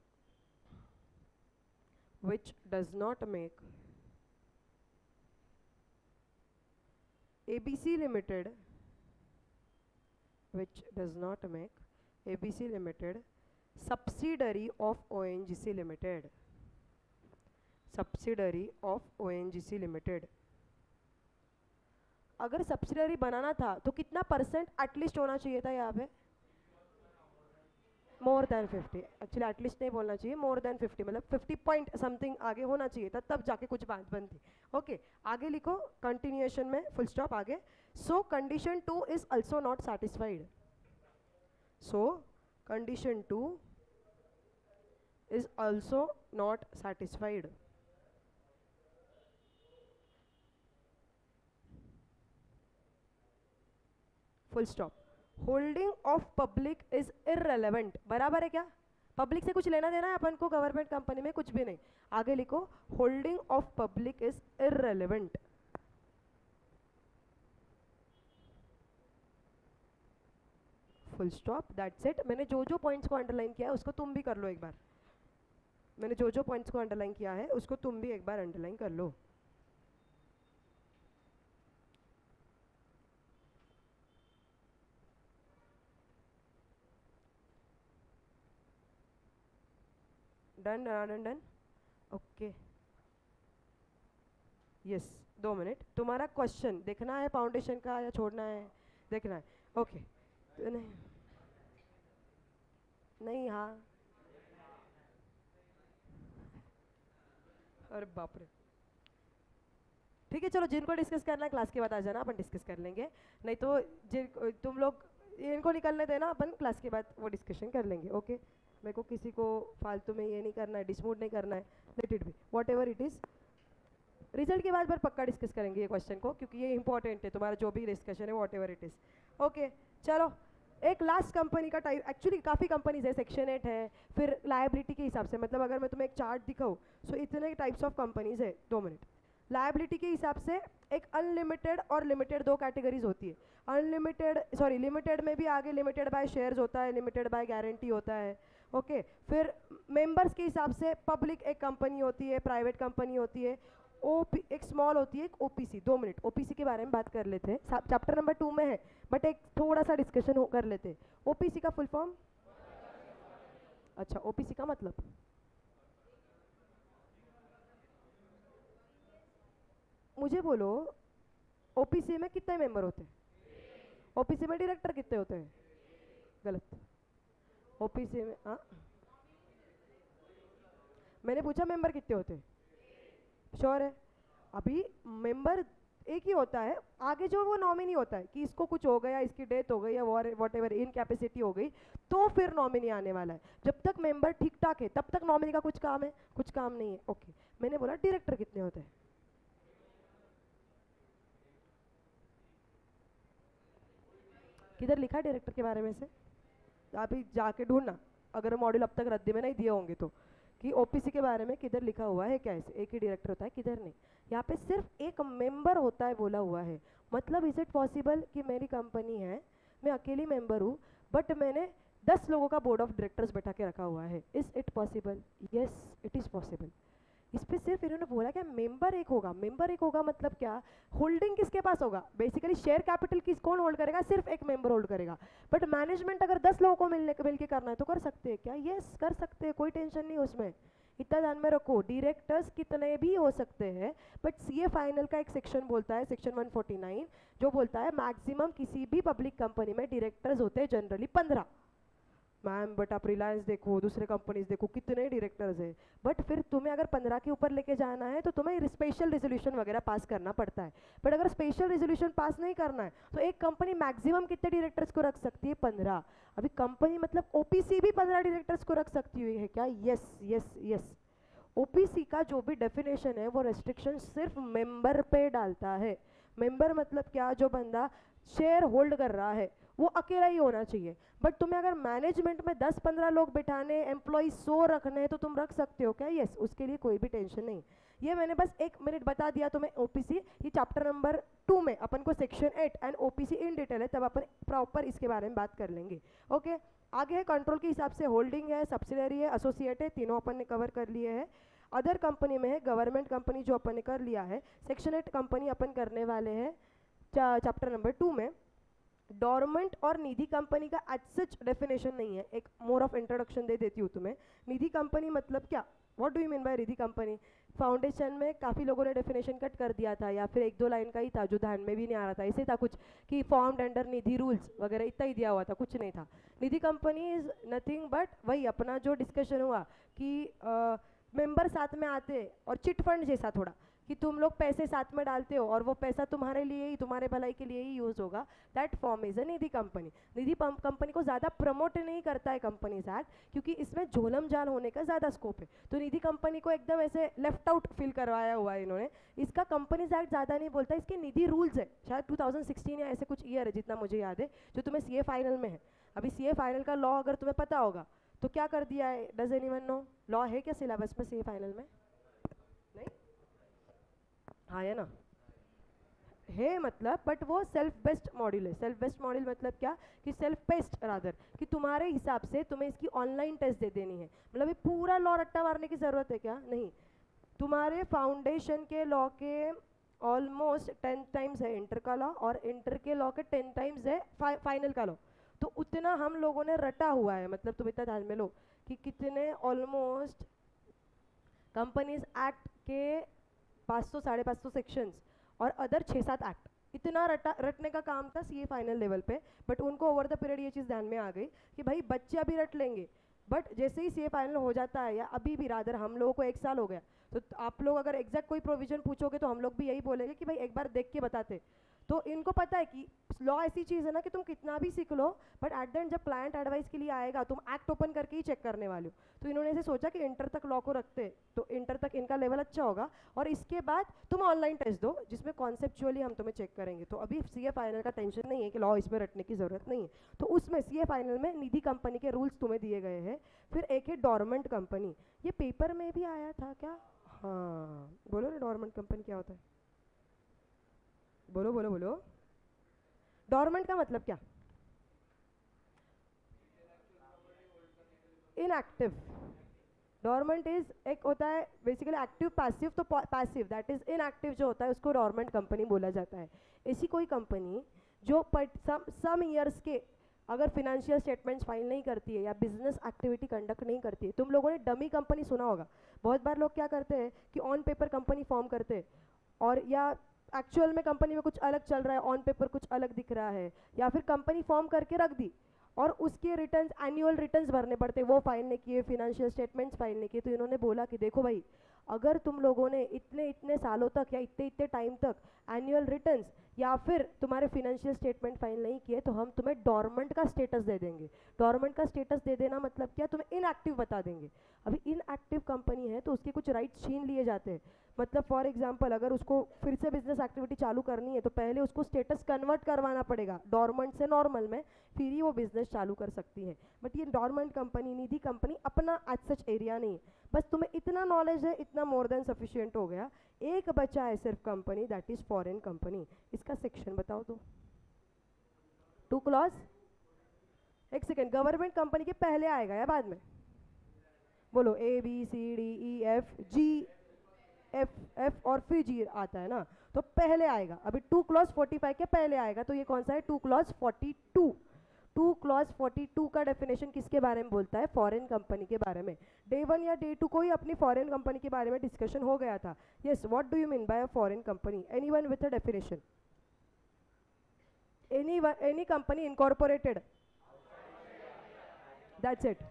[SPEAKER 1] ABC Limited, which does not make ABC Limited subsidiary of ONGC Limited, subsidiary of ONGC Limited. अगर subsidiary बनाना था तो कितना percent at least होना चाहिए था यहाँ पे? More than 50. Actually at least नहीं बोलना चाहिए, मोर देन 50, मतलब 50 पॉइंट समथिंग आगे होना चाहिए था, तब जाके कुछ बात बनती. ओके, आगे लिखो कंटिन्यूएशन में फुल स्टॉप आगे. सो condition 2 is also not satisfied. So condition 2 is also not satisfied. Full stop. Holding of public is irrelevant. बराबर है क्या? पब्लिक से कुछ लेना देना है अपन को गवर्नमेंट कंपनी में? कुछ भी नहीं. आगे लिखो holding of public is irrelevant. Full stop. That's it. मैंने जो जो पॉइंट्स को अंडरलाइन किया है उसको तुम भी कर लो एक बार. मैंने जो जो पॉइंट्स को अंडरलाइन किया है उसको तुम भी एक बार अंडरलाइन कर लो. Done done done. Okay, yes. 2 minute. तुम्हारा क्वेश्चन देखना है फाउंडेशन का या छोड़ना है? देखना है. ओके. नहीं नहीं. हाँ, अरे बाप रे. ठीक है, चलो जिनको डिस्कस करना है क्लास के बाद आ जाना, अपन डिस्कस कर लेंगे. नहीं तो जिन तुम लोग इनको निकलने देना, अपन क्लास के बाद वो डिस्कशन कर लेंगे. ओके. मेरे को किसी को फालतू में ये नहीं करना है, डिसमूड नहीं करना है. Let it be what ever it is. Result के बाद पर पक्का डिस्कस करेंगे ये क्वेश्चन को, क्योंकि ये इंपॉर्टेंट है तुम्हारा जो भी डिस्कशन है, what ever it is. Okay, चलो. एक लास्ट कंपनी का टाइप, एक्चुअली काफ़ी कंपनीज है. सेक्शन 8 है, फिर लायबिलिटी के हिसाब से, मतलब अगर मैं तुम्हें एक चार्ट दिखाऊँ सो इतने टाइप्स ऑफ कंपनीज है. 2 मिनट. लायबिलिटी के हिसाब से एक अनलिमिटेड और लिमिटेड 2 कैटेगरीज होती है. अनलिमिटेड, सॉरी, लिमिटेड में भी आगे लिमिटेड बाय शेयर्स होता है, लिमिटेड बाय गारंटी होता है. ओके. फिर मेंबर्स के हिसाब से पब्लिक एक कंपनी होती है, प्राइवेट कंपनी होती है, ओपी एक स्मॉल होती है, एक ओपीसी. 2 मिनट. ओपीसी के बारे में बात कर लेते हैं, चैप्टर नंबर 2 में है, बट एक थोड़ा सा डिस्कशन कर लेते हैं. ओपीसी का फुल फॉर्म? अच्छा, ओपीसी का मतलब मुझे बोलो. ओपीसी में कितने मेंबर होते हैं? ओपीसी में डायरेक्टर कितने होते हैं? गलत. ओपीसी में मैंने पूछा मेंबर कितने होते हैं? श्योर है? अभी मेंबर एक ही होता है, आगे जो वो नॉमिनी होता है कि इसको कुछ हो गया, इसकी डेथ हो गई या वॉट एवर इनकैपेसिटी हो गई, तो फिर नॉमिनी आने वाला है. जब तक मेंबर ठीक ठाक है तब तक नॉमिनी का कुछ काम है? कुछ काम नहीं है. ओके. मैंने बोला डायरेक्टर कितने होते हैं? किधर लिखा है डायरेक्टर के बारे में से? अभी जाके ढूंढना, अगर मॉड्यूल अब तक रद्दी में नहीं दिए होंगे तो, कि ओपीसी के बारे में किधर लिखा हुआ है क्या ऐसे एक ही डायरेक्टर होता है, किधर नहीं. यहाँ पे सिर्फ एक मेंबर होता है बोला हुआ है. मतलब इज इट पॉसिबल कि मेरी कंपनी है, मैं अकेली मेंबर हूँ, बट मैंने 10 लोगों का बोर्ड ऑफ डायरेक्टर्स बैठा के रखा हुआ है. Is it possible? Yes, it is possible. इस पे सिर्फ इन्होंने बोला क्या मेंबर एक होगा. मेंबर एक होगा मतलब क्या? होल्डिंग किसके पास होगा? बेसिकली शेयर कैपिटल किस कौन होल्ड करेगा? सिर्फ एक मेंबर होल्ड करेगा. बट मैनेजमेंट अगर 10 लोगों को मिलके करना है तो कर सकते हैं क्या? यस, कर सकते हैं, कोई टेंशन नहीं उसमें. इतना ध्यान में रखो, डायरेक्टर्स कितने भी हो सकते हैं, बट सीए फाइनल का एक सेक्शन बोलता है, सेक्शन 149, जो बोलता है मैक्सिमम किसी भी पब्लिक कंपनी में डायरेक्टर्स होते हैं जनरली 15. मैम बट आप रिलायंस देखो, दूसरे कंपनीज देखो, कितने डायरेक्टर्स है. बट फिर तुम्हें अगर 15 के ऊपर लेके जाना है तो तुम्हें स्पेशल रेजोल्यूशन वगैरह पास करना पड़ता है. बट अगर स्पेशल रेजोल्यूशन पास नहीं करना है तो एक कंपनी मैक्सिमम कितने डायरेक्टर्स को रख सकती है? 15. अभी कंपनी मतलब ओपीसी भी 15 डायरेक्टर्स को रख सकती हुई है क्या? Yes yes yes. ओपीसी का जो भी डेफिनेशन है वो रेस्ट्रिक्शन सिर्फ मेंबर पे डालता है. मेंबर मतलब क्या? जो बंदा शेयर होल्ड कर रहा है वो अकेला ही होना चाहिए. बट तुम्हें अगर मैनेजमेंट में 10-15 लोग बिठाने, एम्प्लॉय 100 रखने हैं तो तुम रख सकते हो क्या? यस, उसके लिए कोई भी टेंशन नहीं. ये मैंने बस 1 मिनट बता दिया तुम्हें. ओपीसी ये चैप्टर नंबर 2 में अपन को section 8 and OPC in detail है, तब अपन प्रॉपर इसके बारे में बात कर लेंगे. ओके. आगे है कंट्रोल के हिसाब से होल्डिंग है, सब्सिडरी है, एसोसिएट है, तीनों अपन ने कवर कर लिए हैं। अदर कंपनी में है गवर्नमेंट कंपनी जो अपन ने कर लिया है। सेक्शन 8 कंपनी अपन करने वाले हैं चैप्टर नंबर 2 में। डॉर्मेंट और निधि कंपनी का एज सच डेफिनेशन नहीं है, एक मोर ऑफ इंट्रोडक्शन दे देती हूँ तुम्हें। निधि कंपनी मतलब क्या, what do you mean by Nidhi company? Foundation में काफ़ी लोगों ने डेफिनेशन कट कर दिया था, या फिर एक दो लाइन का ही था जो ध्यान में भी नहीं आ रहा था, ऐसे था कुछ कि फॉर्म्ड अंडर निधि रूल्स वगैरह, इतना ही दिया हुआ था, कुछ नहीं था। निधि कंपनी इज नथिंग बट वही अपना जो डिस्कशन हुआ कि मेंबर साथ में आते और चिट फंड जैसा थोड़ा, कि तुम लोग पैसे साथ में डालते हो और वो पैसा तुम्हारे लिए ही, तुम्हारे भलाई के लिए ही यूज होगा। That form is a Nidhi company. Nidhi company को ज़्यादा प्रमोट नहीं करता है कंपनीज एक्ट, क्योंकि इसमें झोलम जाल होने का ज़्यादा स्कोप है। तो निधि कंपनी को एकदम ऐसे लेफ्ट आउट फील करवाया हुआ है इन्होंने। इसका कंपनीज एक्ट ज़्यादा नहीं बोलता, इसके निधि रूल्स है, शायद 2016 या ऐसे कुछ ईयर है जितना मुझे याद है, जो तुम्हें सीए फाइनल में है। अभी सीए फाइनल का लॉ अगर तुम्हें पता होगा तो क्या कर दिया है, डज एनीवन नो? लॉ है क्या सिलेबस में सीए फाइनल में? नहीं, हाँ है ना, है मतलब, बट वो सेल्फ बेस्ड मॉड्यूल है। सेल्फ बेस्ड मॉड्यूल मतलब क्या, कि सेल्फ बेस्ड रादर, कि तुम्हारे हिसाब से तुम्हें इसकी ऑनलाइन टेस्ट दे देनी है। मतलब ये पूरा लॉ रट्टा मारने की ज़रूरत है क्या? नहीं, तुम्हारे फाउंडेशन के लॉ के ऑलमोस्ट 10 टाइम्स है इंटर का लॉ, और इंटर के लॉ के 10 टाइम्स है फाइनल का लॉ। तो उतना हम लोगों ने रटा हुआ है, मतलब तुम इतना ध्यान में लो कि कितने ऑलमोस्ट कंपनीज एक्ट के 500 550 सेक्शंस और अदर 6-7 एक्ट, इतना रटने का काम था सीए फाइनल लेवल पे। बट उनको ओवर द पीरियड ये चीज़ ध्यान में आ गई कि भाई बच्चे अभी रट लेंगे, बट जैसे ही सीए फाइनल हो जाता है, या अभी भी रादर हम लोगों को 1 साल हो गया, तो आप लोग अगर एग्जैक्ट कोई प्रोविजन पूछोगे तो हम लोग भी यही बोलेंगे कि भाई एक बार देख के बताते। तो इनको पता है कि लॉ ऐसी चीज़ है ना कि तुम कितना भी सीख लो, बट एट द एंड जब क्लाइंट एडवाइस के लिए आएगा तुम एक्ट ओपन करके ही चेक करने वाले हो। तो इन्होंने ऐसे सोचा कि इंटर तक लॉ को रखते, तो इंटर तक इनका लेवल अच्छा होगा, और इसके बाद तुम ऑनलाइन टेस्ट दो जिसमें कॉन्सेप्चुअली हम तुम्हें चेक करेंगे। तो अभी सीए फाइनल का टेंशन नहीं है कि लॉ इसमें रटने की ज़रूरत नहीं है। तो उसमें सीए फाइनल में निधि कंपनी के रूल्स तुम्हें दिए गए हैं। फिर एक है डॉर्मेंट कंपनी, ये पेपर में भी आया था क्या? हाँ बोलो ना, डॉर्मेंट कंपनी क्या होता है? बोलो बोलो बोलो। डॉर्मेंट का मतलब क्या? इनएक्टिव। डॉर्मेंट इज एक होता है बेसिकली एक्टिव पैसिव, तो पैसिव दैट इज इनएक्टिव जो होता है उसको डॉर्मेंट कंपनी बोला जाता है। ऐसी कोई कंपनी जो सम ईयर्स के अगर फिनेंशियल स्टेटमेंट्स फाइल नहीं करती है या बिजनेस एक्टिविटी कंडक्ट नहीं करती है। तुम लोगों ने डमी कंपनी सुना होगा, बहुत बार लोग क्या करते हैं कि ऑन पेपर कंपनी फॉर्म करते हैं, और या एक्चुअल में कंपनी में कुछ अलग चल रहा है, ऑन पेपर कुछ अलग दिख रहा है, या फिर कंपनी फॉर्म करके रख दी और उसके रिटर्न्स, एनुअल रिटर्न्स भरने पड़ते, वो फाइल नहीं किए, फिनेंशियल स्टेटमेंट्स फाइल नहीं किए। तो इन्होंने बोला कि देखो भाई, अगर तुम लोगों ने इतने इतने सालों तक या इतने इतने टाइम तक एनुअल रिटर्न्स या फिर तुम्हारे फिनेंशियल स्टेटमेंट फाइल नहीं किए, तो हम तुम्हें डॉर्मेंट का स्टेटस दे देंगे। डॉर्मेंट का स्टेटस दे देना मतलब क्या, तुम्हें इनएक्टिव बता देंगे। अभी इनएक्टिव कंपनी है तो उसके कुछ राइट्स छीन लिए जाते हैं। मतलब फॉर एग्जांपल अगर उसको फिर से बिजनेस एक्टिविटी चालू करनी है तो पहले उसको स्टेटस कन्वर्ट करवाना पड़ेगा डॉर्मेंट से नॉर्मल में, फिर ही वो बिजनेस चालू कर सकती है। बट ये डॉर्मेंट कंपनी, निधि कंपनी अपना एज सच एरिया नहीं है, बस तुम्हें इतना नॉलेज है, इतना मोर देन सफिशिएंट हो गया। एक बचा है सिर्फ company, that is foreign company. इसका सेक्शन बताओ तो, 2 क्लॉज। एक सेकेंड, गवर्नमेंट कंपनी के पहले आएगा या बाद में? बोलो, A B C D E F G, F और फिर जी आता है ना, तो पहले आएगा। अभी 2 क्लॉज 45 के पहले आएगा, तो ये कौन सा है? 2 क्लॉज 42। 2 क्लॉज 42 का डेफिनेशन किसके बारे में बोलता है? फॉरेन कंपनी के बारे में। डे 1 या डे 2 को ही अपनी फॉरेन कंपनी के बारे में डिस्कशन हो गया था। Yes, what do you mean by a foreign company? Anyone with a definition? Any company incorporated, that's it,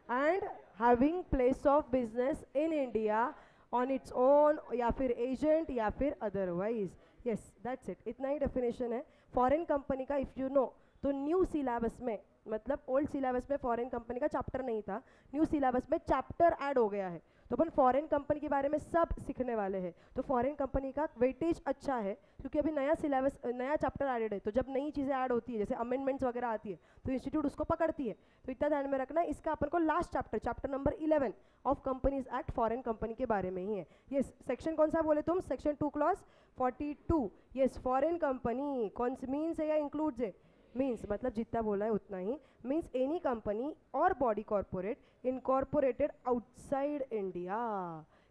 [SPEAKER 1] and having place of business in India on its own, या फिर agent, या फिर अदरवाइज। यस, दैट्स इट, इतना ही definition है foreign company का। If you know तो new syllabus में, मतलब ओल्ड सिलेबस में फॉरेन कंपनी का चैप्टर नहीं था, न्यू सिलेबस में चैप्टर ऐड हो गया है, तो अपन फॉरेन कंपनी के बारे में सब सीखने वाले हैं। तो फॉरेन कंपनी का वेटेज अच्छा है क्योंकि अभी नया सिलेबस, नया चैप्टर ऐडेड है। तो जब नई चीज़ें ऐड होती है, जैसे अमेंडमेंट्स वगैरह आती है, तो इंस्टीट्यूट उसको पकड़ती है। तो इतना ध्यान में रखना, इसका अपन को last chapter, chapter number 11 of companies act foreign company के बारे में ही है। यस, सेक्शन कौन सा बोले तुम? Section 2 clause 42। Yes, foreign company कौन सी मीन्स है या इंक्लूड्स है? मीन्स मतलब जितना बोला है उतना ही, मीन्स एनी कंपनी और body corporate incorporated outside India.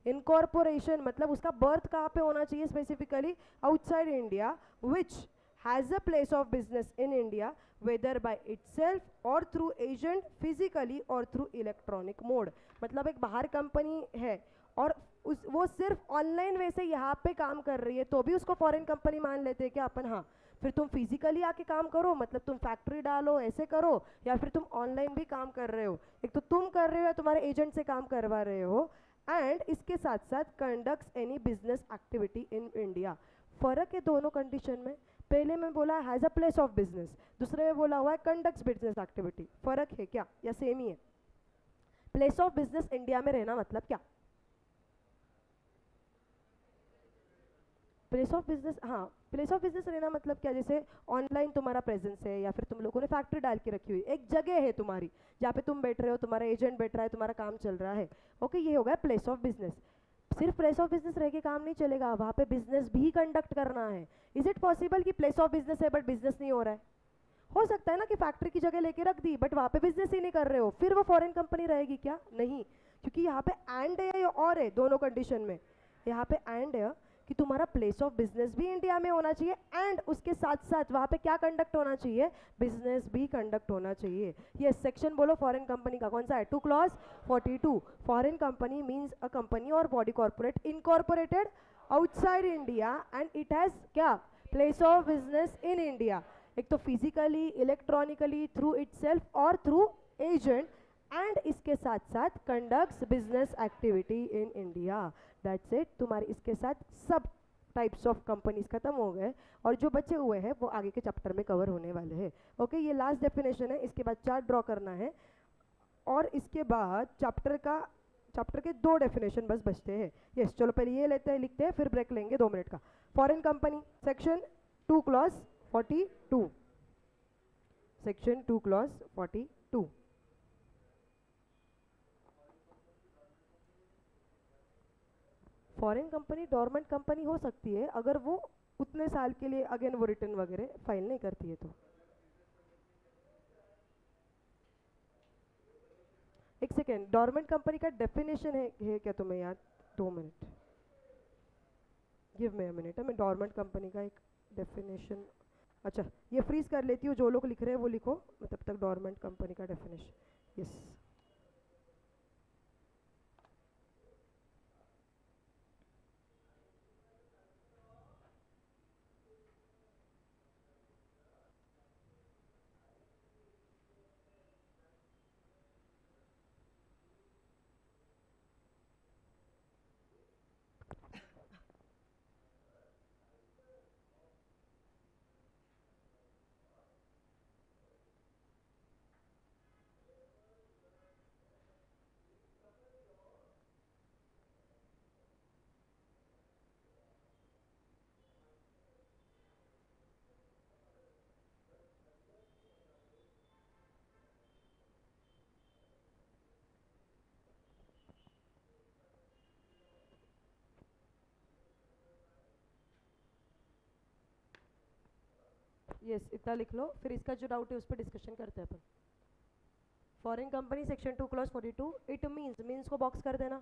[SPEAKER 1] Incorporation मतलब उसका बर्थ कहाँ पे होना चाहिए specifically, outside India, which has a place of business in India whether by itself और थ्रू एजेंट फिजिकली और थ्रू इलेक्ट्रॉनिक मोड। मतलब एक बाहर कंपनी है और वो सिर्फ ऑनलाइन वे से यहाँ पे काम कर रही है तो भी उसको फॉरेन कंपनी मान लेते हैं क्या अपन? हाँ। फिर तुम फिजिकली आके काम करो, मतलब तुम फैक्ट्री डालो ऐसे करो, या फिर तुम ऑनलाइन भी काम कर रहे हो, एक तो तुम कर रहे हो या तुम्हारे एजेंट से काम करवा रहे हो, एंड इसके साथ साथ conducts any business activity in India. फर्क है दोनों कंडीशन में, पहले में बोला has a place of business, दूसरे में बोला हुआ है कंडक्ट्स बिजनेस एक्टिविटी। फर्क है क्या या सेम ही है? प्लेस ऑफ बिजनेस इंडिया में रहना मतलब क्या? प्लेस ऑफ बिजनेस, हाँ प्लेस ऑफ बिजनेस रहना मतलब क्या, जैसे ऑनलाइन तुम्हारा प्रेजेंस है या फिर तुम लोगों ने फैक्ट्री डाल के रखी हुई एक जगह है तुम्हारी जहाँ पे तुम बैठ रहे हो, तुम्हारा एजेंट बैठ रहा है, तुम्हारा काम चल रहा है, ओके ये हो गया प्लेस ऑफ बिजनेस। सिर्फ प्लेस ऑफ बिजनेस रह के काम नहीं चलेगा, वहाँ पे बिजनेस भी कंडक्ट करना है। इज इट पॉसिबल कि प्लेस ऑफ बिजनेस है बट बिजनेस नहीं हो रहा है? हो सकता है ना कि फैक्ट्री की जगह लेके रख दी बट वहाँ पे बिजनेस ही नहीं कर रहे हो, फिर वो फॉरेन कंपनी रहेगी क्या? नहीं, क्योंकि यहाँ पे एंड है या और है, दोनों कंडीशन में यहाँ पे एंड है कि तुम्हारा प्लेस ऑफ बिजनेस भी इंडिया में होना चाहिए एंड उसके साथ साथ वहाँ पे क्या कंडक्ट होना चाहिए, बिजनेस भी कंडक्ट होना चाहिए। ये सेक्शन बोलो फॉरेन कंपनी का कौन सा है? 2 clause 42। Foreign company means a company और body corporate incorporated outside India and it has क्या, place of business in India, एक तो फिजिकली इलेक्ट्रॉनिकली थ्रू इटसेल्फ और थ्रू एजेंट, एंड इसके साथ साथ conducts business activity in India. That's it. तुम्हारे इसके साथ सब टाइप्स ऑफ कंपनीज खत्म हो गए और जो बचे हुए हैं वो आगे के चैप्टर में कवर होने वाले हैं। ओके ये लास्ट डेफिनेशन है, इसके बाद चार्ट ड्रॉ करना है और इसके बाद चैप्टर के 2 डेफिनेशन बस बचते हैं। यस चलो पहले ये लेते हैं, लिखते हैं, फिर ब्रेक लेंगे 2 मिनट का। Foreign company section 2 clause 42, section 2 clause 42। Foreign company dormant company हो सकती है अगर वो उतने साल के लिए अगेन वो रिटर्न वगैरह फाइल नहीं करती है तो। एक सेकेंड, डोरमेंट कंपनी का डेफिनेशन है क्या तुम्हें याद? 2 minute, give me a minute. मैं डोरमेंट कंपनी का एक डेफिनेशन, अच्छा ये फ्रीज कर लेती हूँ, जो लोग लिख रहे हैं वो लिखो, मैं तब तक डोरमेंट कंपनी का डेफिनेशन। यस यस इतना लिख लो, फिर इसका जो डाउट है उस पर डिस्कशन करते हैं अपन। Foreign company section 2 clause 42, it means को बॉक्स कर देना।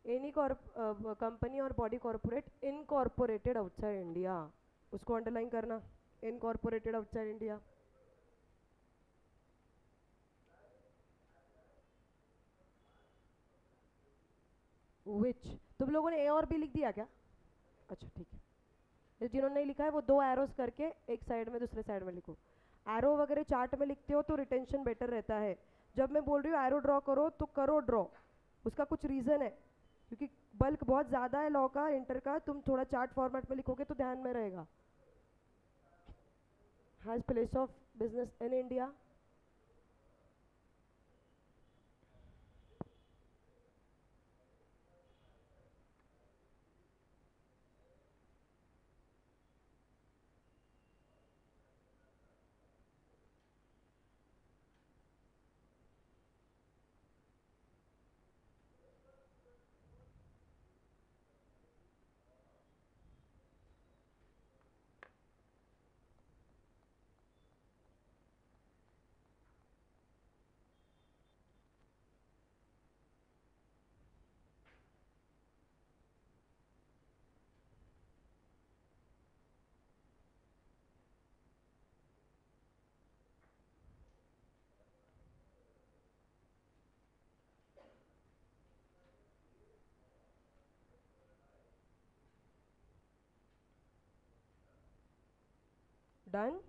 [SPEAKER 1] एनी कंपनी और body corporate incorporated outside India, उसको अंडरलाइन करना, इनकॉर्पोरेटेड आउटसाइड इंडिया। विच, तुम लोगों ने ए और बी लिख दिया क्या? अच्छा ठीक है, जिन्होंने नहीं लिखा है वो 2 एरोस करके एक साइड में दूसरे साइड में लिखो। एरो वगैरह चार्ट में लिखते हो तो रिटेंशन बेटर रहता है। जब मैं बोल रही हूँ एरो ड्रॉ करो तो करो ड्रॉ, उसका कुछ रीज़न है, क्योंकि बल्क बहुत ज़्यादा है लॉ का इंटर का, तुम थोड़ा चार्ट फॉर्मेट में लिखोगे तो ध्यान में रहेगा। Has place of business in India, done,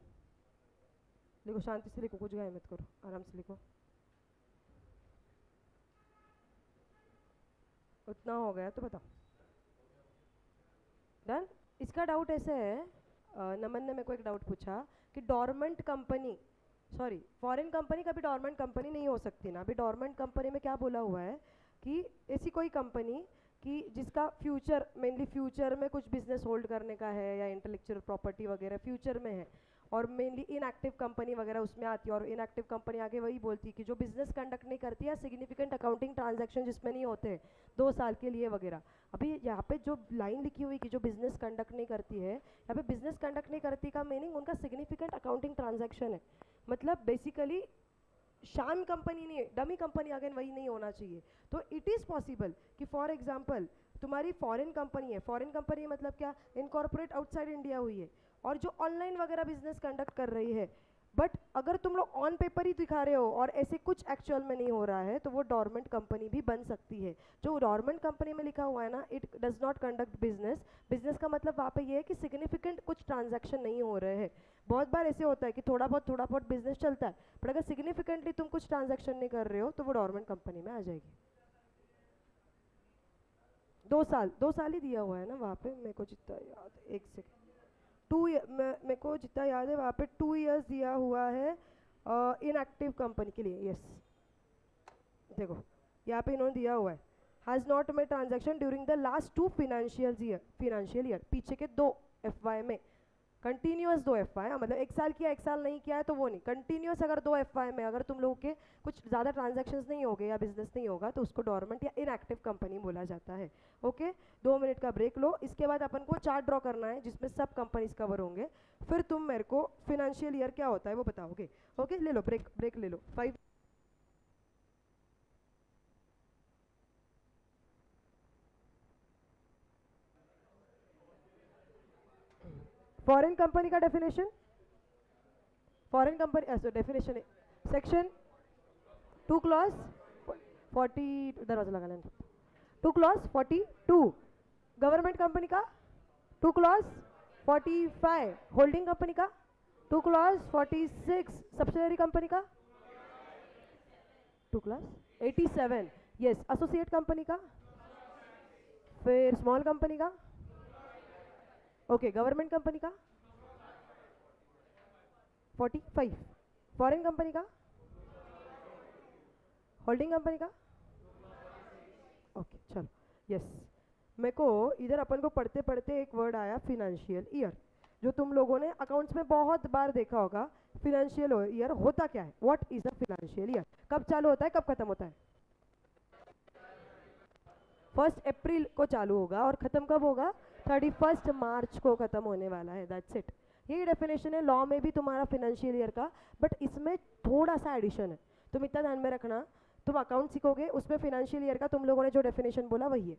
[SPEAKER 1] लिखो शांति से लिखो, कुछ गाय मत करो, आराम से लिखो। उतना हो गया तो बताओ। डन। इसका डाउट ऐसे है, नमन ने मेरे को एक डाउट पूछा कि dormant company, sorry foreign company कभी डॉर्मेंट कंपनी नहीं हो सकती ना। अभी डॉर्मेंट कंपनी में क्या बोला हुआ है कि ऐसी कोई कंपनी कि जिसका फ्यूचर, मेनली फ्यूचर में कुछ बिजनेस होल्ड करने का है या इंटेलेक्चुअल प्रॉपर्टी वगैरह फ्यूचर में है, और मेनली इनएक्टिव कंपनी वगैरह उसमें आती है। और इनएक्टिव कंपनी आगे वही बोलती है कि जो बिजनेस कंडक्ट नहीं करती है, सिग्निफिकेंट अकाउंटिंग ट्रांजैक्शन जिसमें नहीं होते 2 साल के लिए वगैरह। अभी यहाँ पे जो लाइन लिखी हुई कि जो बिजनेस कंडक्ट नहीं करती है, यहाँ पे बिजनेस कंडक्ट नहीं करती का मीनिंग उनका सिग्निफिकेंट अकाउंटिंग ट्रांजैक्शन है। मतलब बेसिकली शान कंपनी नहीं है, डमी कंपनी, अगेन वही नहीं होना चाहिए। तो इट इज़ पॉसिबल कि फॉर एग्जांपल तुम्हारी फॉरेन कंपनी है, फॉरेन कंपनी मतलब क्या, इनकॉर्पोरेट आउटसाइड इंडिया हुई है और जो ऑनलाइन वगैरह बिजनेस कंडक्ट कर रही है, बट अगर तुम लोग ऑन पेपर ही दिखा रहे हो और ऐसे कुछ एक्चुअल में नहीं हो रहा है, तो वो डॉर्मेंट कंपनी भी बन सकती है। जो डॉर्मेंट कंपनी में लिखा हुआ है ना, it does not conduct business. Business का मतलब वहाँ पे ये है कि सिग्निफिकेंट कुछ ट्रांजैक्शन नहीं हो रहे हैं। बहुत बार ऐसे होता है कि थोड़ा बहुत बिजनेस चलता है, बट अगर सिग्निफिकेंटली तुम कुछ ट्रांजैक्शन नहीं कर रहे हो तो वो डॉर्मेंट कंपनी में आ जाएगी। 2 साल ही दिया हुआ है ना वहाँ पे, मेरे को जितना याद है, एक सेकेंड, मेरे को जितना याद है वहाँ पे 2 इयर्स दिया हुआ है इनएक्टिव कंपनी के लिए। यस, देखो यहाँ पे इन्होंने दिया हुआ है, has not made transaction during the last 2 financial year, पीछे के 2 FY में, कंटिन्यूस 2 FY, मतलब 1 साल किया 1 साल नहीं किया है तो वो नहीं, कंटिन्यूस अगर 2 FY में अगर तुम लोगों के कुछ ज़्यादा ट्रांजैक्शंस नहीं होंगे या बिजनेस नहीं होगा तो उसको डॉर्मेंट या इनएक्टिव कंपनी बोला जाता है। ओके, 2 मिनट का ब्रेक लो। इसके बाद अपन को चार्ट ड्रॉ करना है जिसमें सब कंपनीज कवर होंगे, फिर तुम मेरे को फिनेंशियल ईयर क्या होता है वो बताओगे। ओके, ले लो ब्रेक ले लो 5। फॉरेन कंपनी का डेफिनेशन, फॉरेन कंपनी ऐसा डेफिनेशन है सेक्शन 2 क्लॉज 40, दरवाजा लगा लेना, 2 क्लॉज 42। गवर्नमेंट कंपनी का 2 क्लॉज 45। होल्डिंग कंपनी का 2 क्लॉज 46। सब्सिडरी कंपनी का 2 क्लॉज 87। यस, एसोसिएट कंपनी का, फिर स्मॉल कंपनी का, ओके, गवर्नमेंट कंपनी का 45। फॉरेन कंपनी का, होल्डिंग कंपनी का, ओके चलो। यस, मेरे को इधर अपन को पढ़ते पढ़ते एक वर्ड आया फिनेंशियल ईयर, जो तुम लोगों ने अकाउंट्स में बहुत बार देखा होगा। फिनेंशियल ईयर होता क्या है, what is a financial year, कब चालू होता है कब खत्म होता है? 1 अप्रैल को चालू होगा और खत्म कब होगा? 31 मार्च को खत्म होने वाला है। दैट्स इट, यही डेफिनेशन है लॉ में भी तुम्हारा फिनेंशियल ईयर का, बट इसमें थोड़ा सा एडिशन है, तुम इतना ध्यान में रखना। तुम अकाउंट सीखोगे उसमें फिनेंशियल ईयर का तुम लोगों ने जो डेफिनेशन बोला वही है।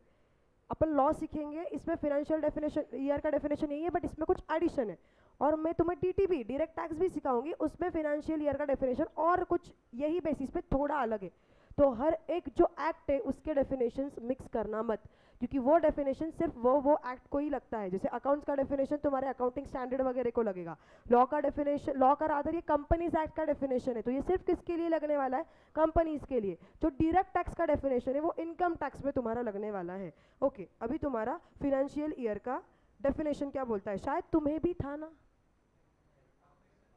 [SPEAKER 1] अपन लॉ सीखेंगे, इसमें फिनेंशियल डेफिनेशन ईयर का डेफिनेशन यही है, बट इसमें कुछ एडिशन है। और मैं तुम्हें DTB डायरेक्ट टैक्स भी सिखाऊंगी, उसमें फिनेंशियल ईयर का डेफिनेशन और कुछ यही बेसिस पे थोड़ा अलग है। तो हर एक जो एक्ट है उसके डेफिनेशंस मिक्स करना मत, क्योंकि वो डेफिनेशन सिर्फ वो एक्ट को ही लगता है। जैसे अकाउंट्स का डेफिनेशन तुम्हारे अकाउंटिंग स्टैंडर्ड वगैरह को लगेगा, लॉ का डेफिनेशन, लॉ का रादर ये कंपनीज एक्ट का डेफिनेशन है, तो ये सिर्फ किसके लिए लगने वाला है? कंपनीज के लिए। जो डायरेक्ट टैक्स का डेफिनेशन है वो इनकम टैक्स में तुम्हारा लगने वाला है। ओके, अभी तुम्हारा फिनेंशियल ईयर का डेफिनेशन क्या बोलता है, शायद तुम्हें भी था ना,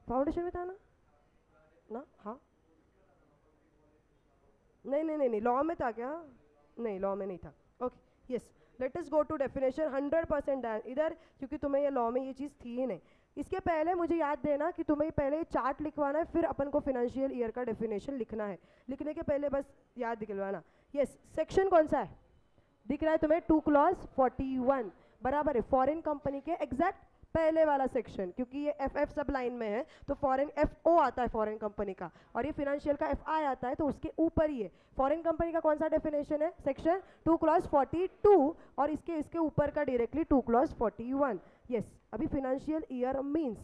[SPEAKER 1] फाउंडेशन में था ना? हाँ, नहीं, लॉ में था क्या? नहीं, लॉ में नहीं था। Okay, yes, let us go to definition 100% डैन इधर, क्योंकि तुम्हें ये लॉ में ये चीज़ थी ही नहीं। इसके पहले मुझे याद देना कि तुम्हें पहले चार्ट लिखवाना है, फिर अपन को फिनेंशियल ईयर का डेफिनेशन लिखना है। लिखने के पहले बस याद दिलवाना। यस, सेक्शन कौन सा है दिख रहा है तुम्हें? 2 क्लॉज 41 बराबर है फॉरेन कंपनी के एग्जैक्ट पहले वाला सेक्शन, क्योंकि ये FF सब लाइन में है तो फॉरेन FO आता है फॉरेन कंपनी का, और ये फिनेंशियल का FI आता है तो उसके ऊपर ही है। फॉरेन कंपनी का कौन सा डेफिनेशन है? सेक्शन 2 क्लॉज 42, और इसके ऊपर का डायरेक्टली 2 क्लॉज 41। यस, अभी financial year means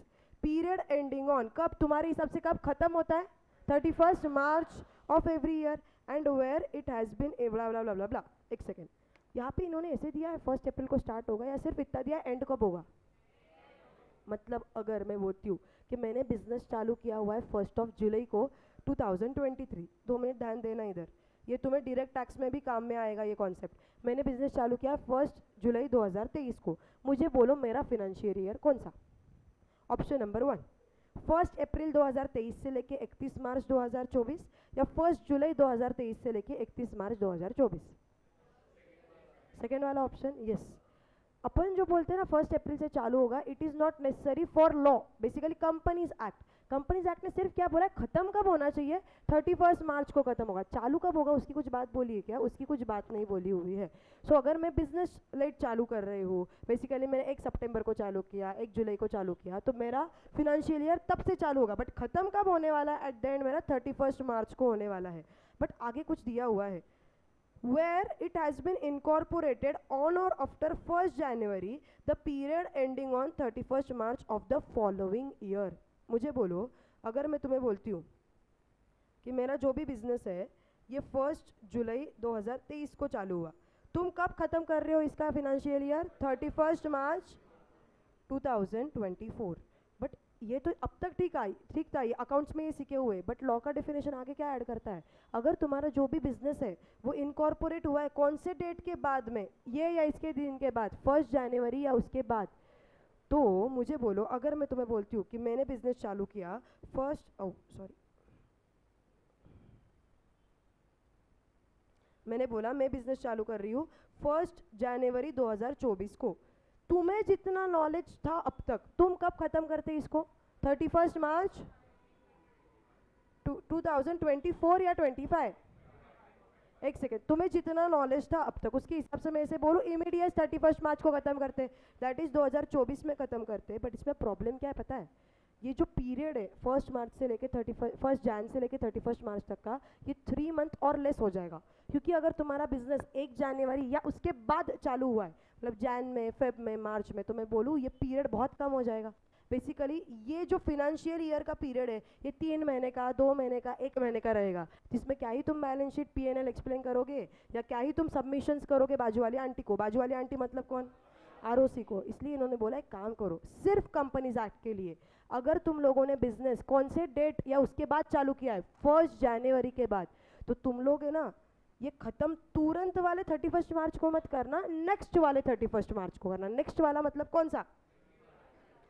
[SPEAKER 1] period ending on, कब तुम्हारे हिसाब से कब खत्म होता है? 31 March of every year, and where it has been blah blah blah blah. एक सेकेंड, यहाँ पे इन्होंने ऐसे दिया है 1 अप्रैल को स्टार्ट होगा, या सिर्फ इतना दिया एंड कब होगा? मतलब अगर मैं बोलती हूँ कि मैंने बिजनेस चालू किया हुआ है 1 जुलाई को 2023, 2 मिनट ध्यान देना इधर, ये तुम्हें डायरेक्ट टैक्स में भी काम में आएगा ये कॉन्सेप्ट। मैंने बिजनेस चालू किया 1 जुलाई 2023 को, मुझे बोलो मेरा फिनेंशियल ईयर कौन सा। ऑप्शन नंबर 1 1 अप्रैल 2023 से लेके 31 मार्च 2024 या 1 जुलाई 2023 से लेके 31 मार्च 2024। सेकेंड वाला ऑप्शन, यस। अपन जो बोलते हैं ना 1 अप्रैल से चालू होगा, it is not necessary for law, basically companies act. Companies act ने सिर्फ क्या बोला है, खत्म कब होना चाहिए, 31 मार्च को खत्म होगा। चालू कब होगा उसकी कुछ बात बोली है क्या, उसकी कुछ बात नहीं बोली हुई है। सो अगर मैं बिजनेस लेट चालू कर रही हूँ, बेसिकली मैंने 1 सितंबर को चालू किया, 1 जुलाई को चालू किया, तो मेरा फिनेंशियल ईयर तब से चालू होगा, बट खत्म कब होने वाला है, एट द एंड मेरा 31 मार्च को होने वाला है। बट आगे कुछ दिया हुआ है, where it has been incorporated on or after 1st January, the period ending on 31st March of the following year। मुझे बोलो, अगर मैं तुम्हें बोलती हूँ कि मेरा जो भी बिजनेस है ये 1 जुलाई 2023 को चालू हुआ, तुम कब खत्म कर रहे हो इसका फिनेंशियल ईयर, 31 मार्च 2024। बट ये तो अब तक ठीक था, ये अकाउंट्स में ये सीखे हुए, बट लॉ का डेफिनेशन आगे क्या ऐड करता है, अगर तुम्हारा जो भी बिजनेस है वो इनकॉर्पोरेट हुआ है कौन से डेट के बाद में, ये या इसके दिन के बाद, 1 जनवरी या उसके बाद, तो मुझे बोलो अगर मैं तुम्हें बोलती हूँ कि मैंने बिजनेस चालू किया मैंने बोला मैं बिजनेस चालू कर रही हूँ 1 जनवरी 2024 को, तुम्हें जितना नॉलेज था अब तक, तुम कब खत्म करते इसको, 31 मार्च 2024 या 25। एक सेकेंड, तुम्हें जितना नॉलेज था अब तक उसके हिसाब से मैं इसे बोलूँ इमीडिएट 31 मार्च को खत्म करते, दैट इज 2024 में खत्म करते। बट इसमें प्रॉब्लम क्या है पता है, ये जो पीरियड है 1 मार्च से लेके 1 जैन से लेके 31 मार्च तक का, ये 3 मंथ और लेस हो जाएगा, क्योंकि अगर तुम्हारा बिजनेस 1 जनवरी या उसके बाद चालू हुआ है, मतलब जैन में, फेब में, मार्च में, तो मैं बोलूँ ये पीरियड बहुत कम हो जाएगा। बेसिकली ये जो फिनेंशियल ईयर का पीरियड है ये 3 महीने का, 2 महीने का, 1 महीने का रहेगा, जिसमें क्या ही तुम बैलेंस शीट P&L एक्सप्लेन करोगे या क्या ही तुम सबमिशंस करोगे बाजू वाली आंटी को, बाजू वाली आंटी मतलब कौन, ROC को। इसलिए इन्होंने बोला एक काम करो, सिर्फ कंपनीज एक्ट के लिए अगर तुम लोगों ने बिजनेस कौन से डेट या उसके बाद चालू किया है 1 जनवरी के बाद, तो तुम लोग है ना ये खत्म तुरंत वाले 31 मार्च को मत करना, नेक्स्ट वाले 31 मार्च को करना। नेक्स्ट वाला मतलब कौन सा,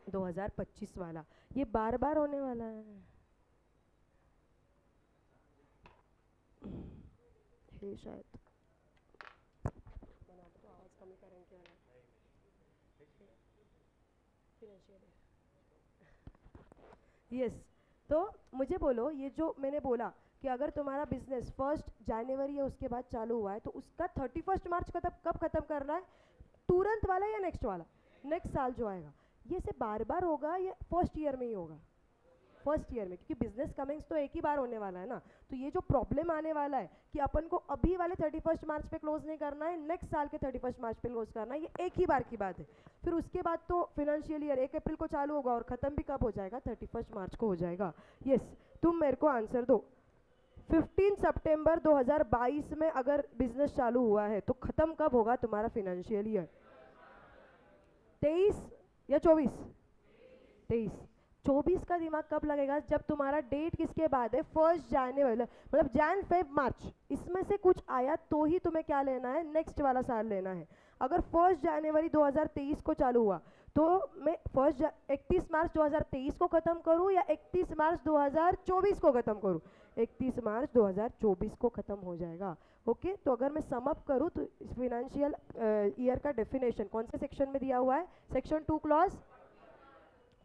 [SPEAKER 1] 2025 वाला, ये बार बार होने वाला है शायद। तो आवाज कमी करेंगे यस। तो मुझे बोलो, ये जो मैंने बोला कि अगर तुम्हारा बिजनेस 1 जनवरी या उसके बाद चालू हुआ है तो उसका 31 मार्च का तब कब खत्म करना है, तुरंत वाला या नेक्स्ट वाला, नेक्स्ट साल जो आएगा। ये से बार बार होगा या फर्स्ट ईयर में ही होगा, फर्स्ट ईयर में, क्योंकि बिजनेस कमिंग्स तो एक ही बार होने वाला है ना। तो ये जो प्रॉब्लम आने वाला है कि अपन को अभी वाले 31 मार्च पे क्लोज नहीं करना है, नेक्स्ट साल के 31 मार्च पे क्लोज करना है, ये एक ही बार की बात है। फिर उसके बाद तो फिनेंशियल ईयर 1 अप्रैल को चालू होगा और ख़त्म भी कब हो जाएगा, 31 मार्च को हो जाएगा। यस, तुम मेरे को आंसर दो, 15 सितंबर 2022 में अगर बिजनेस चालू हुआ है तो ख़त्म कब होगा तुम्हारा फिनेंशियल ईयर, 23 या 24, 23। 24 का दिमाग कब लगेगा, जब तुम्हारा डेट किसके बाद है, 1 जनवरी, मतलब जैन फेब मार्च, इसमें से कुछ आया तो ही तुम्हें क्या लेना है, नेक्स्ट वाला साल लेना है। अगर 1 जनवरी 2023 को चालू हुआ तो मैं 31 मार्च 2023 को ख़त्म करूं या 31 मार्च 2024 को ख़त्म करूं, 31 मार्च 2024 को ख़त्म हो जाएगा। ओके, तो अगर मैं सम अप करूं तो फिनेंशियल ईयर का डेफिनेशन कौन से सेक्शन में दिया हुआ है, सेक्शन 2 क्लॉज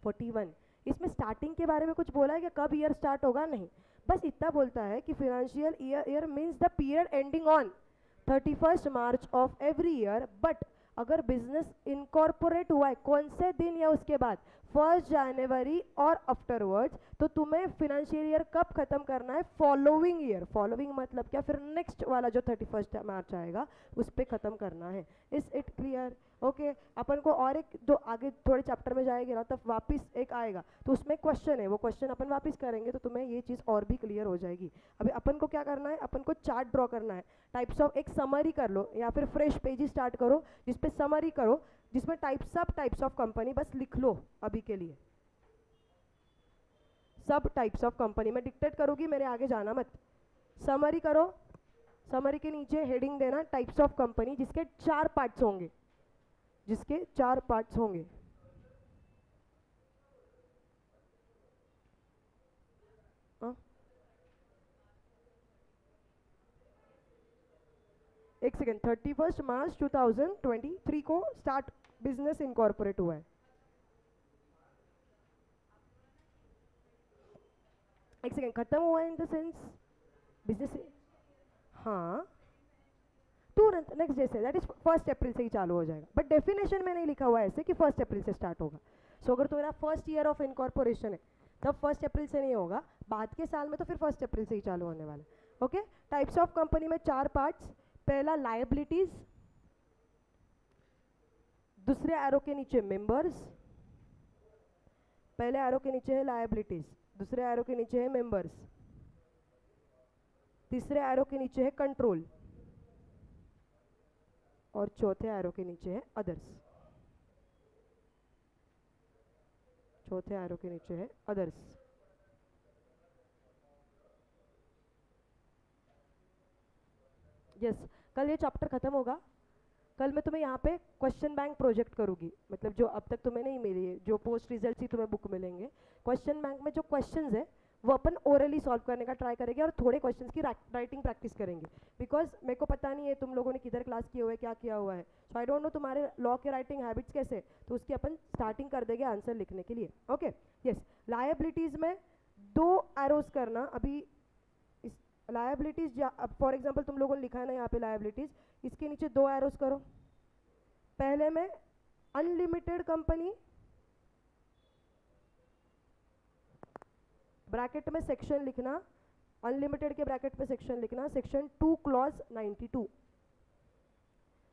[SPEAKER 1] 41। इसमें स्टार्टिंग के बारे में कुछ बोला है कि कब ईयर स्टार्ट होगा, नहीं, बस इतना बोलता है कि financial year means the period ending on 31 March of every year. But अगर बिजनेस इनकॉर्पोरेट हुआ है कौन से दिन या उसके बाद, 1 जनवरी और आफ्टरवर्ड्स, तो तुम्हें फिनेंशियल ईयर कब खत्म करना है, फॉलोइंग ईयर। फॉलोइंग मतलब क्या, फिर नेक्स्ट वाला जो 31 मार्च आएगा उस पर खत्म करना है। Is it clear? ओके अपन को और एक जो आगे थोड़े चैप्टर में जाएंगे ना तब वापस एक आएगा तो उसमें क्वेश्चन है, वो क्वेश्चन अपन वापस करेंगे तो तुम्हें ये चीज़ और भी क्लियर हो जाएगी। अभी अपन को क्या करना है, अपन को चार्ट ड्रॉ करना है, टाइप्स ऑफ, एक समरी कर लो या फिर फ्रेश पेज स्टार्ट करो जिसपे समरी करो, जिसमें टाइप्स ऑफ कंपनी बस लिख लो अभी के लिए, सब टाइप्स ऑफ कंपनी। मैं डिक्टेट करूँगी, मेरे आगे जाना मत, समरी करो। समरी के नीचे हेडिंग देना टाइप्स ऑफ कंपनी, जिसके 4 पार्ट्स होंगे, जिसके 4 पार्ट्स होंगे। एक सेकेंड, 31 मार्च 2023 को स्टार्ट बिजनेस इनकॉर्पोरेट हुआ है। एक सेकेंड, खत्म हुआ है इन द सेंस बिजनेस, हाँ तुरंत नेक्स्ट डे से, दैट इज 1 अप्रैल से ही चालू हो जाएगा, बट डेफिनेशन में नहीं लिखा हुआ है ऐसे कि 1 अप्रैल से स्टार्ट होगा। सो अगर तुम्हारा फर्स्ट ईयर ऑफ इनकॉर्पोरेशन है तब 1 अप्रैल से नहीं होगा, बाद के साल में तो फिर 1 अप्रैल से ही चालू होने वाला है। ओके, टाइप्स ऑफ कंपनी में 4 पार्ट्स, पहला लायबिलिटीज, दूसरे एरो के नीचे मेंबर्स, पहले एरो के नीचे है लायबिलिटीज, दूसरे एरो के नीचे है मेंबर्स, तीसरे एरो के नीचे है कंट्रोल और चौथे एरो के नीचे है अदर्स, चौथे एरो के नीचे है अदर्स। यस, कल ये चैप्टर खत्म होगा। कल मैं तुम्हें यहाँ पे क्वेश्चन बैंक प्रोजेक्ट करूंगी, मतलब जो अब तक तुम्हें नहीं मिली है, जो पोस्ट रिजल्ट ही तुम्हें बुक मिलेंगे, क्वेश्चन बैंक में जो क्वेश्चंस है वो अपन ओरली सॉल्व करने का ट्राई करेंगे और थोड़े क्वेश्चंस की राइटिंग प्रैक्टिस करेंगे, बिकॉज मेरे को पता नहीं है तुम लोगों ने किधर क्लास किए हुए, क्या किया हुआ है, सो आई डोंट नो तुम्हारे लॉ के राइटिंग हैबिट्स कैसे, तो उसकी अपन स्टार्टिंग कर देंगे आंसर लिखने के लिए। ओके, यस, लायबिलिटीज में 2 एरोज करना। अभी इस लायबिलिटीज, फॉर एग्जाम्पल तुम लोगों ने लिखा है ना यहाँ पे लायबिलिटीज, इसके नीचे 2 एरोज करो। पहले में अनलिमिटेड कंपनी, ब्रैकेट में सेक्शन लिखना, अनलिमिटेड के ब्रैकेट में सेक्शन लिखना, सेक्शन 2 क्लॉज 92,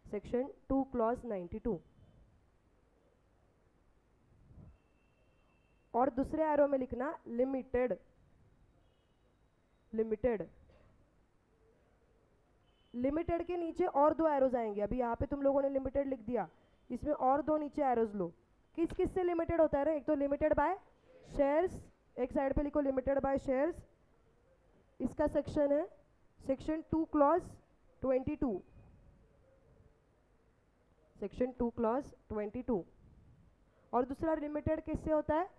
[SPEAKER 1] सेक्शन 2 क्लॉज 92। और दूसरे एरो में लिखना लिमिटेड, लिमिटेड, लिमिटेड के नीचे और 2 एरोज आएंगे। अभी यहाँ पे तुम लोगों ने लिमिटेड लिख दिया, इसमें और 2 नीचे एरोज लो। किस किस से लिमिटेड होता है रे, एक तो लिमिटेड बाय शेयर्स, एक साइड पे लिखो लिमिटेड बाय शेयर्स, इसका सेक्शन है सेक्शन 2 क्लॉज 22, सेक्शन 2 क्लॉज 22। और दूसरा लिमिटेड किससे होता है,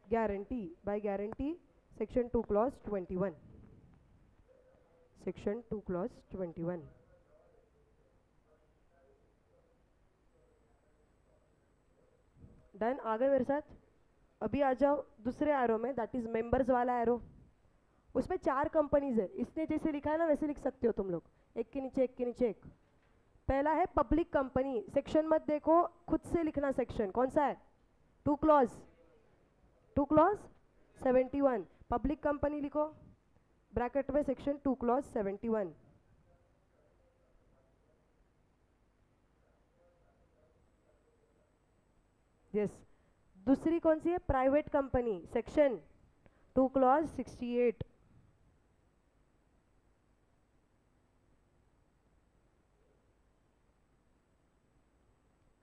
[SPEAKER 1] guarantee, by guarantee, section 2 clause 21, section 2 clause 21। Done, आ गए मेरे साथ। अभी आ जाओ दूसरे एरो में, दैट इज मेंबर्स वाला एरो। उसमें 4 कंपनीज है, इसने जैसे लिखा है ना वैसे लिख सकते हो तुम लोग, एक के नीचे एक के नीचे एक। पहला है पब्लिक कंपनी, सेक्शन मत देखो, खुद से लिखना सेक्शन कौन सा है, 2 क्लॉज 71, पब्लिक कंपनी लिखो, ब्रैकेट में सेक्शन 2 क्लॉज 71। यस, दूसरी कौन सी है, प्राइवेट कंपनी, सेक्शन 2 क्लॉज 68।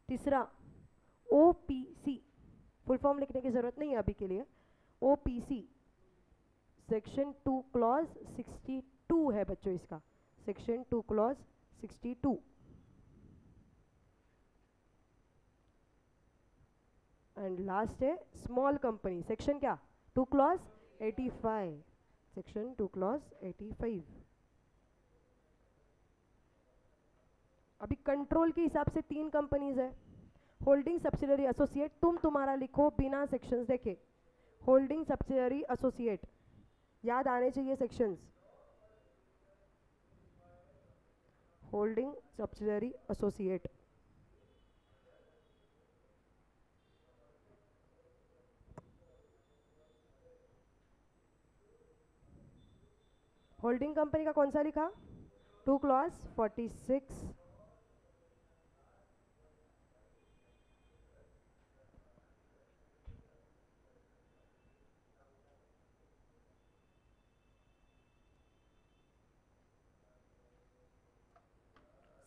[SPEAKER 1] तीसरा ओपीसी, फुल फॉर्म लिखने की जरूरत नहीं है अभी के लिए, ओपीसी, सेक्शन 2 क्लॉज 62 है बच्चों इसका, सेक्शन 2 क्लॉज 62। एंड लास्ट है स्मॉल कंपनी, सेक्शन क्या, 2 क्लॉज 85, सेक्शन 2 क्लॉज 85। अभी कंट्रोल के हिसाब से 3 कंपनीज है, होल्डिंग सब्सिडरी एसोसिएट, तुम तुम्हारा लिखो बिना सेक्शंस देखे, होल्डिंग सब्सिडरी एसोसिएट, याद आने चाहिए sections, holding subsidiary associate. Holding company का कौन सा लिखा, 2 क्लॉज 46,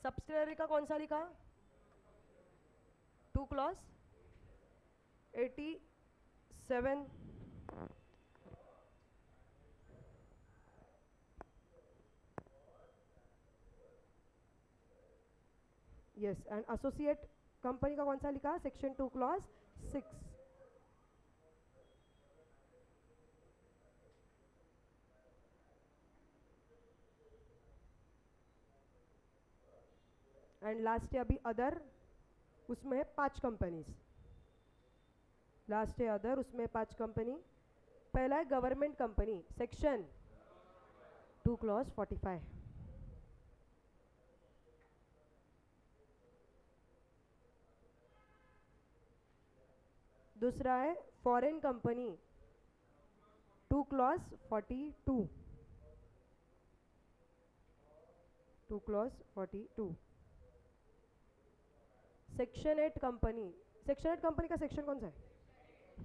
[SPEAKER 1] सब्सिडरी का कौन सा लिखा? 2 clause 87. Yes, and associate company का कौन सा लिखा? Section 2 clause 6. एंड लास्ट है अभी अदर, उसमें 5 कंपनीज. लास्ट है अदर, उसमें 5 कंपनी. पहला है गवर्नमेंट कंपनी, सेक्शन 2 क्लॉज 45. दूसरा है foreign company, 2 clause 42. 2 clause 42. Section 8 company. Section 8 company का सेक्शन कौन सा है?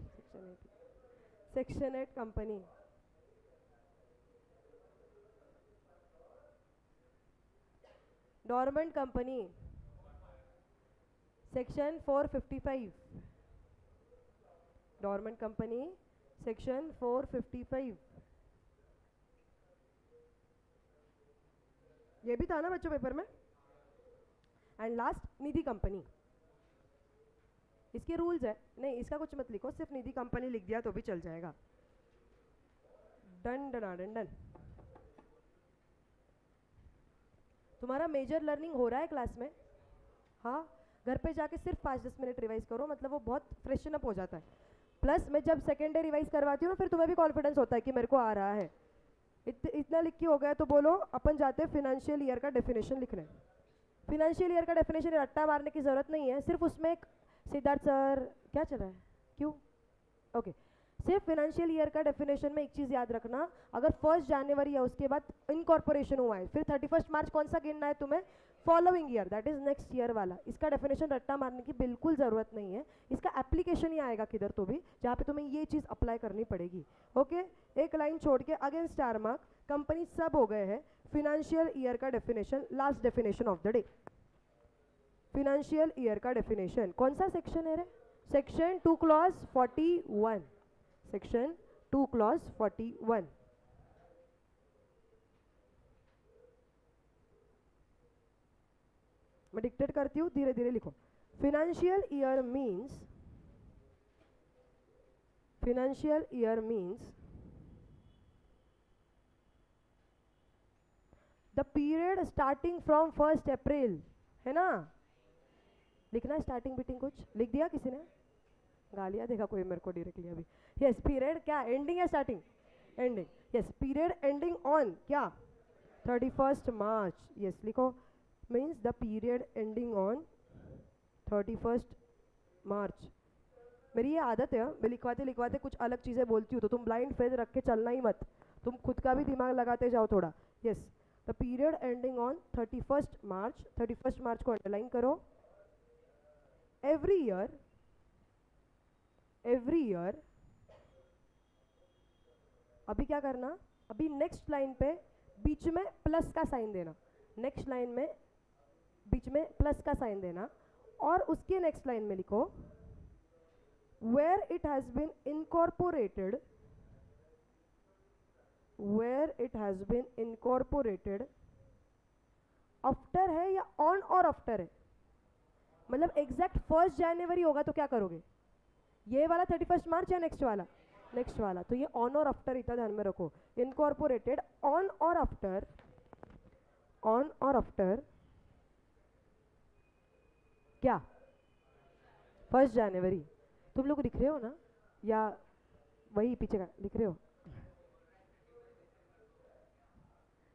[SPEAKER 1] Section 8. Section 8 company. Dormant company, section 455. Dormant company, section 455. ये भी था ना बच्चों पेपर में? And last Nidhi company. इसके रूल्स है, नहीं इसका कुछ मत लिखो, सिर्फ निधि कंपनी लिख दिया तो भी चल जाएगा. Done done done done. तुम्हारा मेजर लर्निंग हो रहा है क्लास में? हाँ, घर पे जाके सिर्फ 5-10 मिनट रिवाइज करो, मतलब वो बहुत फ्रेशन अप हो जाता है. प्लस मैं जब सेकेंड डे रिवाइज करवाती हूँ ना, फिर तुम्हें भी कॉन्फिडेंस होता है कि मेरे को आ रहा है. इतना लिख के हो गया तो बोलो अपन जाते हैं फिनेंशियल ईयर का डेफिनेशन लिखने. फिनेंशियल ईयर का डेफिनेशन रट्टा मारने की जरूरत नहीं है, सिर्फ उसमें एक सिद्धार्थ सर क्या चल रहा है क्यों? ओके, सिर्फ फिनेंशियल ईयर का डेफिनेशन में एक चीज़ याद रखना, अगर 1 जनवरी है उसके बाद इनकॉर्पोरेशन हुआ है, फिर 31 मार्च कौन सा गिनना है तुम्हें? Following year, that is next year वाला. इसका डेफिनेशन रट्टा मारने की बिल्कुल ज़रूरत नहीं है, इसका एप्लीकेशन ही आएगा किधर तो भी, जहाँ पे तुम्हें ये चीज़ अप्लाई करनी पड़ेगी. ओके, एक लाइन छोड़ के अगेन स्टार मार्क. कंपनी सब हो गए हैं. फिनेंशियल ईयर का definition, last definition of the day. Financial year का डेफिनेशन कौन सा सेक्शन है रे? Section 2 clause 41. Section 2 clause 41. मैं डिक्टेट करती हूँ, धीरे धीरे लिखो. Financial year means, financial year means the period starting from 1 अप्रैल, है ना? लिखना है स्टार्टिंग बीटिंग, कुछ लिख दिया किसी ने? गालियाँ देगा कोई मेरे को डायरेक्टली अभी. यस, पीरियड क्या एंडिंग या starting? Ending. Yes, period ending on क्या? 31 मार्च. यस, लिखो. Means the period ending on 31 मार्च. मेरी ये आदत है, मैं लिखवाते लिखवाते कुछ अलग चीज़ें बोलती हूँ, तो तुम ब्लाइंड फेज रख के चलना ही मत, तुम खुद का भी दिमाग लगाते जाओ थोड़ा. Yes, the period ending on 31 मार्च. 31 मार्च को अंडरलाइन करो. Every year, every year. अभी क्या करना? अभी नेक्स्ट लाइन पे बीच में प्लस का साइन देना. नेक्स्ट लाइन में बीच में प्लस का साइन देना, और उसके नेक्स्ट लाइन में लिखो where it has been incorporated, where it has been incorporated. After है या ऑन और आफ्टर है? मतलब एग्जैक्ट 1 जनवरी होगा तो क्या करोगे? ये वाला 31 मार्च या नेक्स्ट वाला? नेक्स्ट वाला. तो ये ऑन और आफ्टर इतना ध्यान में रखो. इनकॉर्पोरेटेड ऑन और आफ्टर, ऑन और आफ्टर क्या? 1 जनवरी. तुम लोग लिख रहे हो ना, या वही पीछे का लिख रहे हो?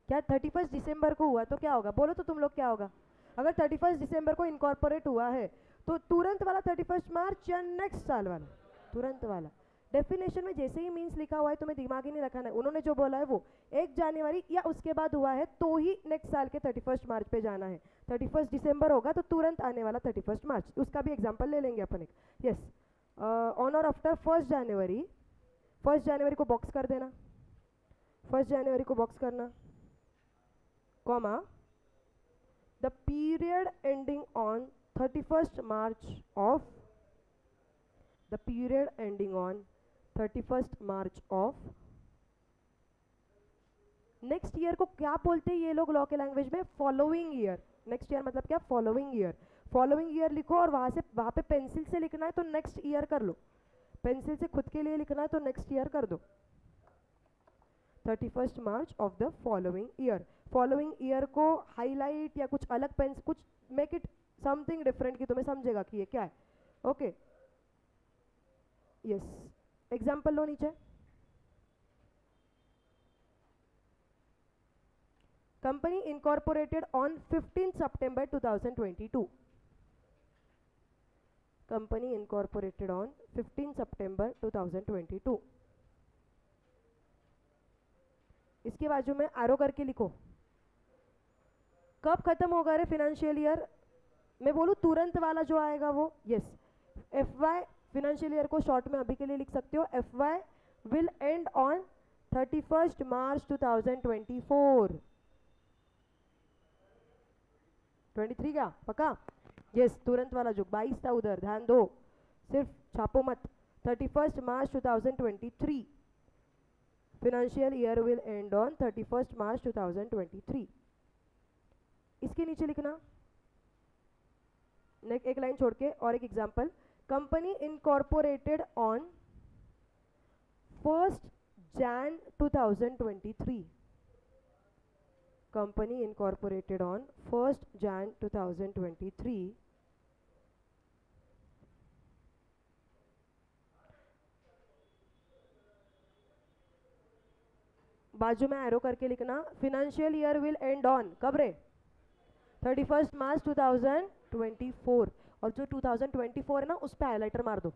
[SPEAKER 1] क्या 31 दिसंबर को हुआ तो क्या होगा? बोलो तो तुम लोग क्या होगा? अगर 31 दिसंबर को इनकॉर्पोरेट हुआ है तो तुरंत वाला 31 मार्च या नेक्स्ट साल वाला? तुरंत वाला. डेफिनेशन में जैसे ही मीन्स लिखा हुआ है तुम्हें दिमाग ही नहीं रखना है, उन्होंने जो बोला है वो 1 जनवरी या उसके बाद हुआ है तो ही नेक्स्ट साल के 31 मार्च पे जाना है. 31 दिसंबर होगा तो तुरंत आने वाला 31 मार्च. उसका भी एग्जाम्पल ले लेंगे अपन एक. यस, ऑन और आफ्टर 1 जनवरी. 1 जनवरी को बॉक्स कर देना, 1 जनवरी को बॉक्स करना, comma the period ending on 31st March of the period ending on 31st March of next year को क्या बोलते हैं ये लोग लॉ के लैंग्वेज में? Following year. नेक्स्ट ईयर मतलब क्या? Following year. फॉलोइंग ईयर लिखो और वहां पे पेंसिल से लिखना है तो नेक्स्ट ईयर कर लो, पेंसिल से खुद के लिए लिखना है तो नेक्स्ट ईयर कर दो. 31st March of the following year. Following year को हाईलाइट या कुछ अलग पेंस, कुछ मेक इट समथिंग डिफरेंट कि तुम्हें समझेगा कि ये क्या है. Okay yes. एग्जाम्पल लो नीचे. Company incorporated on 15 September 2022. Company incorporated on 15 September 2022. इसके बाजू में एरो करके लिखो. कब खत्म होगा रे फाइनेंशियल ईयर? मैं बोलूं तुरंत वाला जो आएगा वो. यस. FY फाइनेंशियल ईयर को शॉर्ट में अभी के लिए लिख सकते हो. FY will and on 31st March 2024. 23 क्या पक्का? यस. तुरंत वाला जो 22 था उधर ध्यान दो, सिर्फ छापो मत. 31st March 2023. Financial year will and on 31st March 2023. इसके नीचे लिखना एक लाइन छोड़ के और एक example. Company incorporated on 1st Jan 2023. Company incorporated on 1st Jan 2023. बाजू में एरो करके लिखना financial year will and on कब रे? 31st March 2024. और जो 2024 है ना उस पे हाईलाइटर मार दो.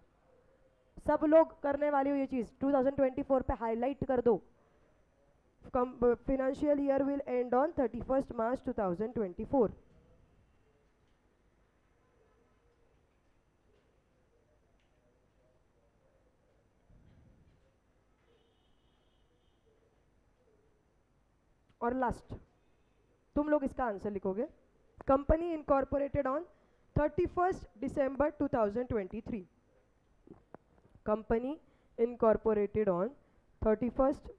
[SPEAKER 1] सब लोग करने वाली हो ये चीज. 2024 पे हाईलाइट कर दो. Financial year will and on 31st March 2024. और लास्ट तुम लोग इसका आंसर लिखोगे. Company incorporated on 31st December 2023. Company incorporated on 31st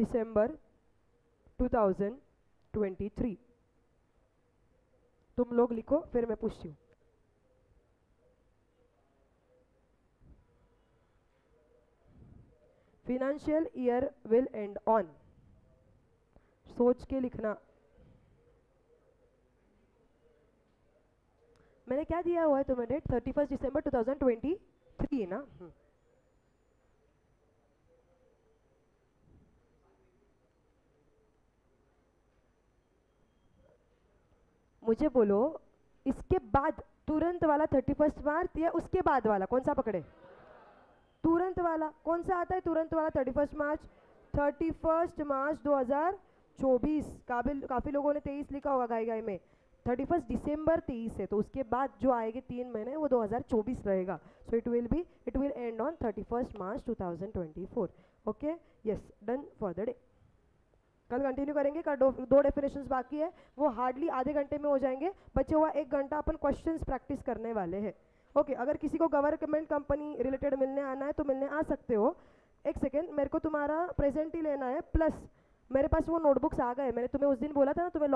[SPEAKER 1] December 2023. तुम लोग लिखो फिर मैं पूछती हूँ. Financial year will and on. सोच के लिखना. मैंने क्या दिया हुआ है तुम्हें डेट? 31st December 2023 ना. मुझे बोलो इसके बाद तुरंत वाला 31st March या उसके बाद वाला कौन सा पकड़े? तुरंत वाला. कौन सा आता है तुरंत वाला? 31st March. 31st March 2024. काफी लोगों ने 23 लिखा होगा गाई गाई में. 31st December 23 है तो उसके बाद जो आएंगे 3 महीने वो 2024 रहेगा. So it will and on 31st March 2024. Okay yes. Done for the day. कल कंटिन्यू करेंगे. कल दो डेफिनेशंस बाकी है, वो हार्डली आधे घंटे में हो जाएंगे. बचे हुआ 1 घंटा अपन क्वेश्चंस प्रैक्टिस करने वाले हैं. ओके अगर किसी को गवर्नमेंट कंपनी रिलेटेड मिलने आना है तो मिलने आ सकते हो. एक सेकेंड, मेरे को तुम्हारा प्रेजेंट ही लेना है. प्लस मेरे पास वो नोटबुक्स आ गए. मैंने तुम्हें उस दिन बोला था ना तुम्हें